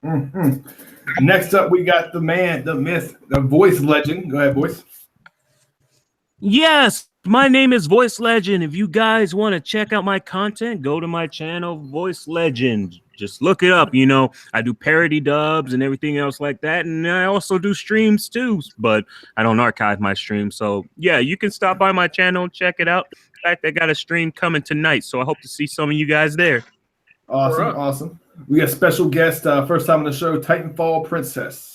Mm-hmm. Next up, we got the man, the myth, the voice legend. Go ahead, voice. Yes, my name is Voice Legend. If you guys want to check out my content, go to my channel, Voice Legend. Just look it up. You know, I do parody dubs and everything else like that. And I also do streams too, but I don't archive my streams. So yeah, you can stop by my channel, check it out. In fact, I got a stream coming tonight. So I hope to see some of you guys there. Awesome. We got a special guest, first time on the show, Titanfall Princess.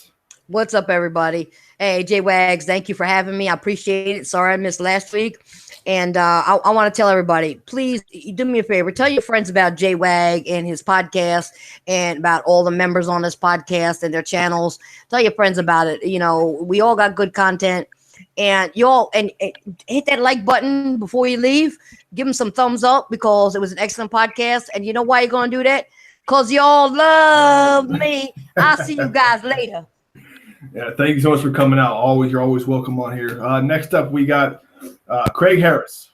What's up, everybody? Hey, J-Wags, thank you for having me. I appreciate it. Sorry I missed last week. And I want to tell everybody, please do me a favor. Tell your friends about J-Wag and his podcast and about all the members on this podcast and their channels. Tell your friends about it. You know, we all got good content. And you all and hit that like button before you leave. Give them some thumbs up because it was an excellent podcast. And you know why you're going to do that? Because y'all love me. I'll see you guys later. Yeah, thank you so much for coming out. You're always welcome on here. Next up, we got Craig Harris.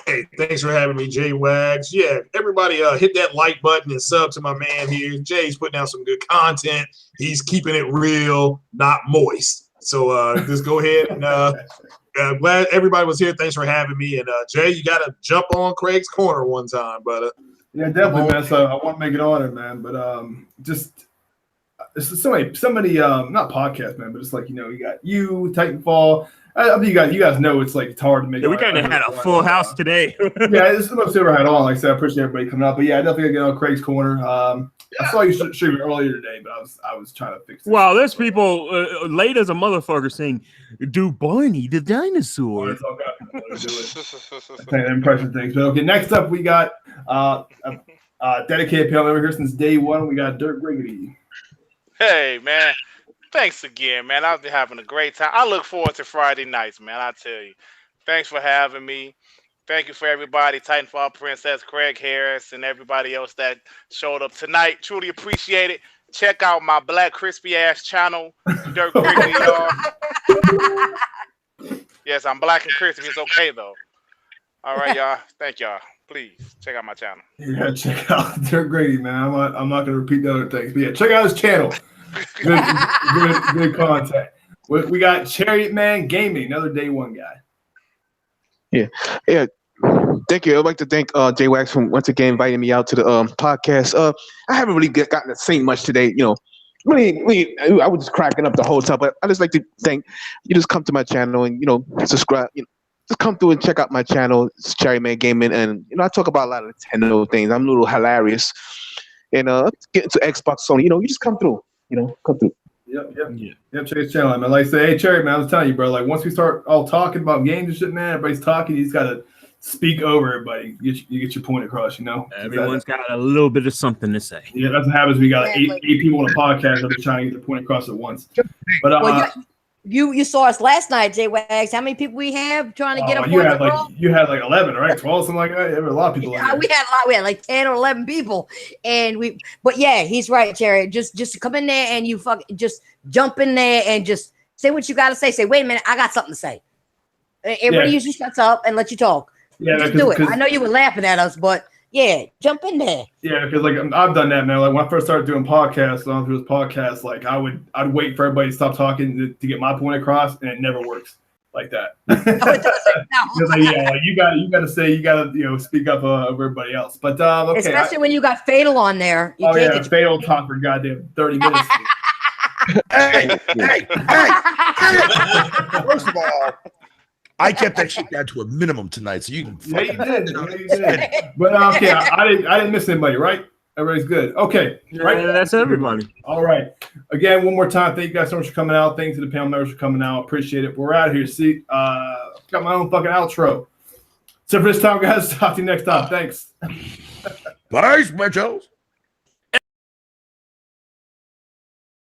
Hey, thanks for having me, J-Wags. Yeah, everybody hit that like button and sub to my man here. Jay's putting out some good content. He's keeping it real, not moist. So just go ahead and glad everybody was here. Thanks for having me. And Jay, you got to jump on Craig's corner one time, brother. Yeah, definitely, man. So I want to make it on it, man. But just somebody not podcast, man, but it's like, you know, you got you, Titanfall. I think you guys know it's like it's hard to make. Yeah, we kind of had a full house today. Yeah, this is the most I ever had on. Like I said, I appreciate everybody coming out. But yeah, I definitely gotta get on Craig's corner. I saw you streaming earlier today, but I was trying to fix it. Wow, there's people late as a motherfucker saying, "Do Barney the dinosaur?" It's all got impression things. But okay, next up we got dedicated panel member here since day one. We got Dirt Griggity. Hey man, thanks again, man. I've been having a great time. I look forward to Friday nights, man. I tell you. Thanks for having me. Thank you for everybody, Titanfall Princess, Craig Harris, and everybody else that showed up tonight. Truly appreciate it. Check out my Black Crispy Ass channel, Dirt Griggity, y'all. Yes, I'm black and crispy. It's okay though. All right, y'all. Thank y'all. Please check out my channel. Yeah, check out Dirk Grady, man. I'm not gonna repeat the other things, but yeah, check out his channel. Good content. We got Chariot Man Gaming, another day one guy. Yeah. Thank you. I'd like to thank Jay Wax for once again inviting me out to the podcast. I haven't really gotten to say much today. Really, I was just cracking up the whole time. But I just like to thank you. Just come to my channel and subscribe. Just come through and check out my channel. It's Cherry Man Gaming, and I talk about a lot of Nintendo things. I'm a little hilarious, and get into Xbox, Sony. You just come through. Come through. Yep. Check his channel, man. Like I say, hey Cherry Man, I was telling you, bro. Like once we start all talking about games and shit, man, everybody's talking. You just gotta speak over everybody. You get your point across. Everyone's got a little bit of something to say. Yeah, that's what happens. We got eight people on a podcast that are trying to get the point across at once. But you saw us last night, Jay Wags. How many people we have trying to get a point across? You had like 11, right? 12, something like that. There were a lot of people. We had a lot. We had like 10 or 11 people, But yeah, he's right, Cherry. Just come in there and just jump in there and just say what you got to say. Say, wait a minute, I got something to say. Everybody usually shuts up and let you talk. Yeah, just do it. I know you were laughing at us, but yeah, jump in there. Yeah, because like I've done that, man. Like when I first started doing podcasts, on through this podcast, like I'd wait for everybody to stop talking to get my point across, and it never works like that. No, it doesn't. You got to speak up over everybody else. But okay, especially when you got Fatal on there. Fatal talk for goddamn 30 minutes. Hey! First of all, I kept that shit down to a minimum tonight, so you can. Yeah, you did. But okay, I didn't miss anybody, right? Everybody's good. Okay, right? Yeah, that's everybody. All right. Again, one more time, thank you guys so much for coming out. Thanks to the panel members for coming out. Appreciate it. We're out of here. See, got my own fucking outro. So for this time, guys, talk to you next time. Thanks. Bye, Mitchells.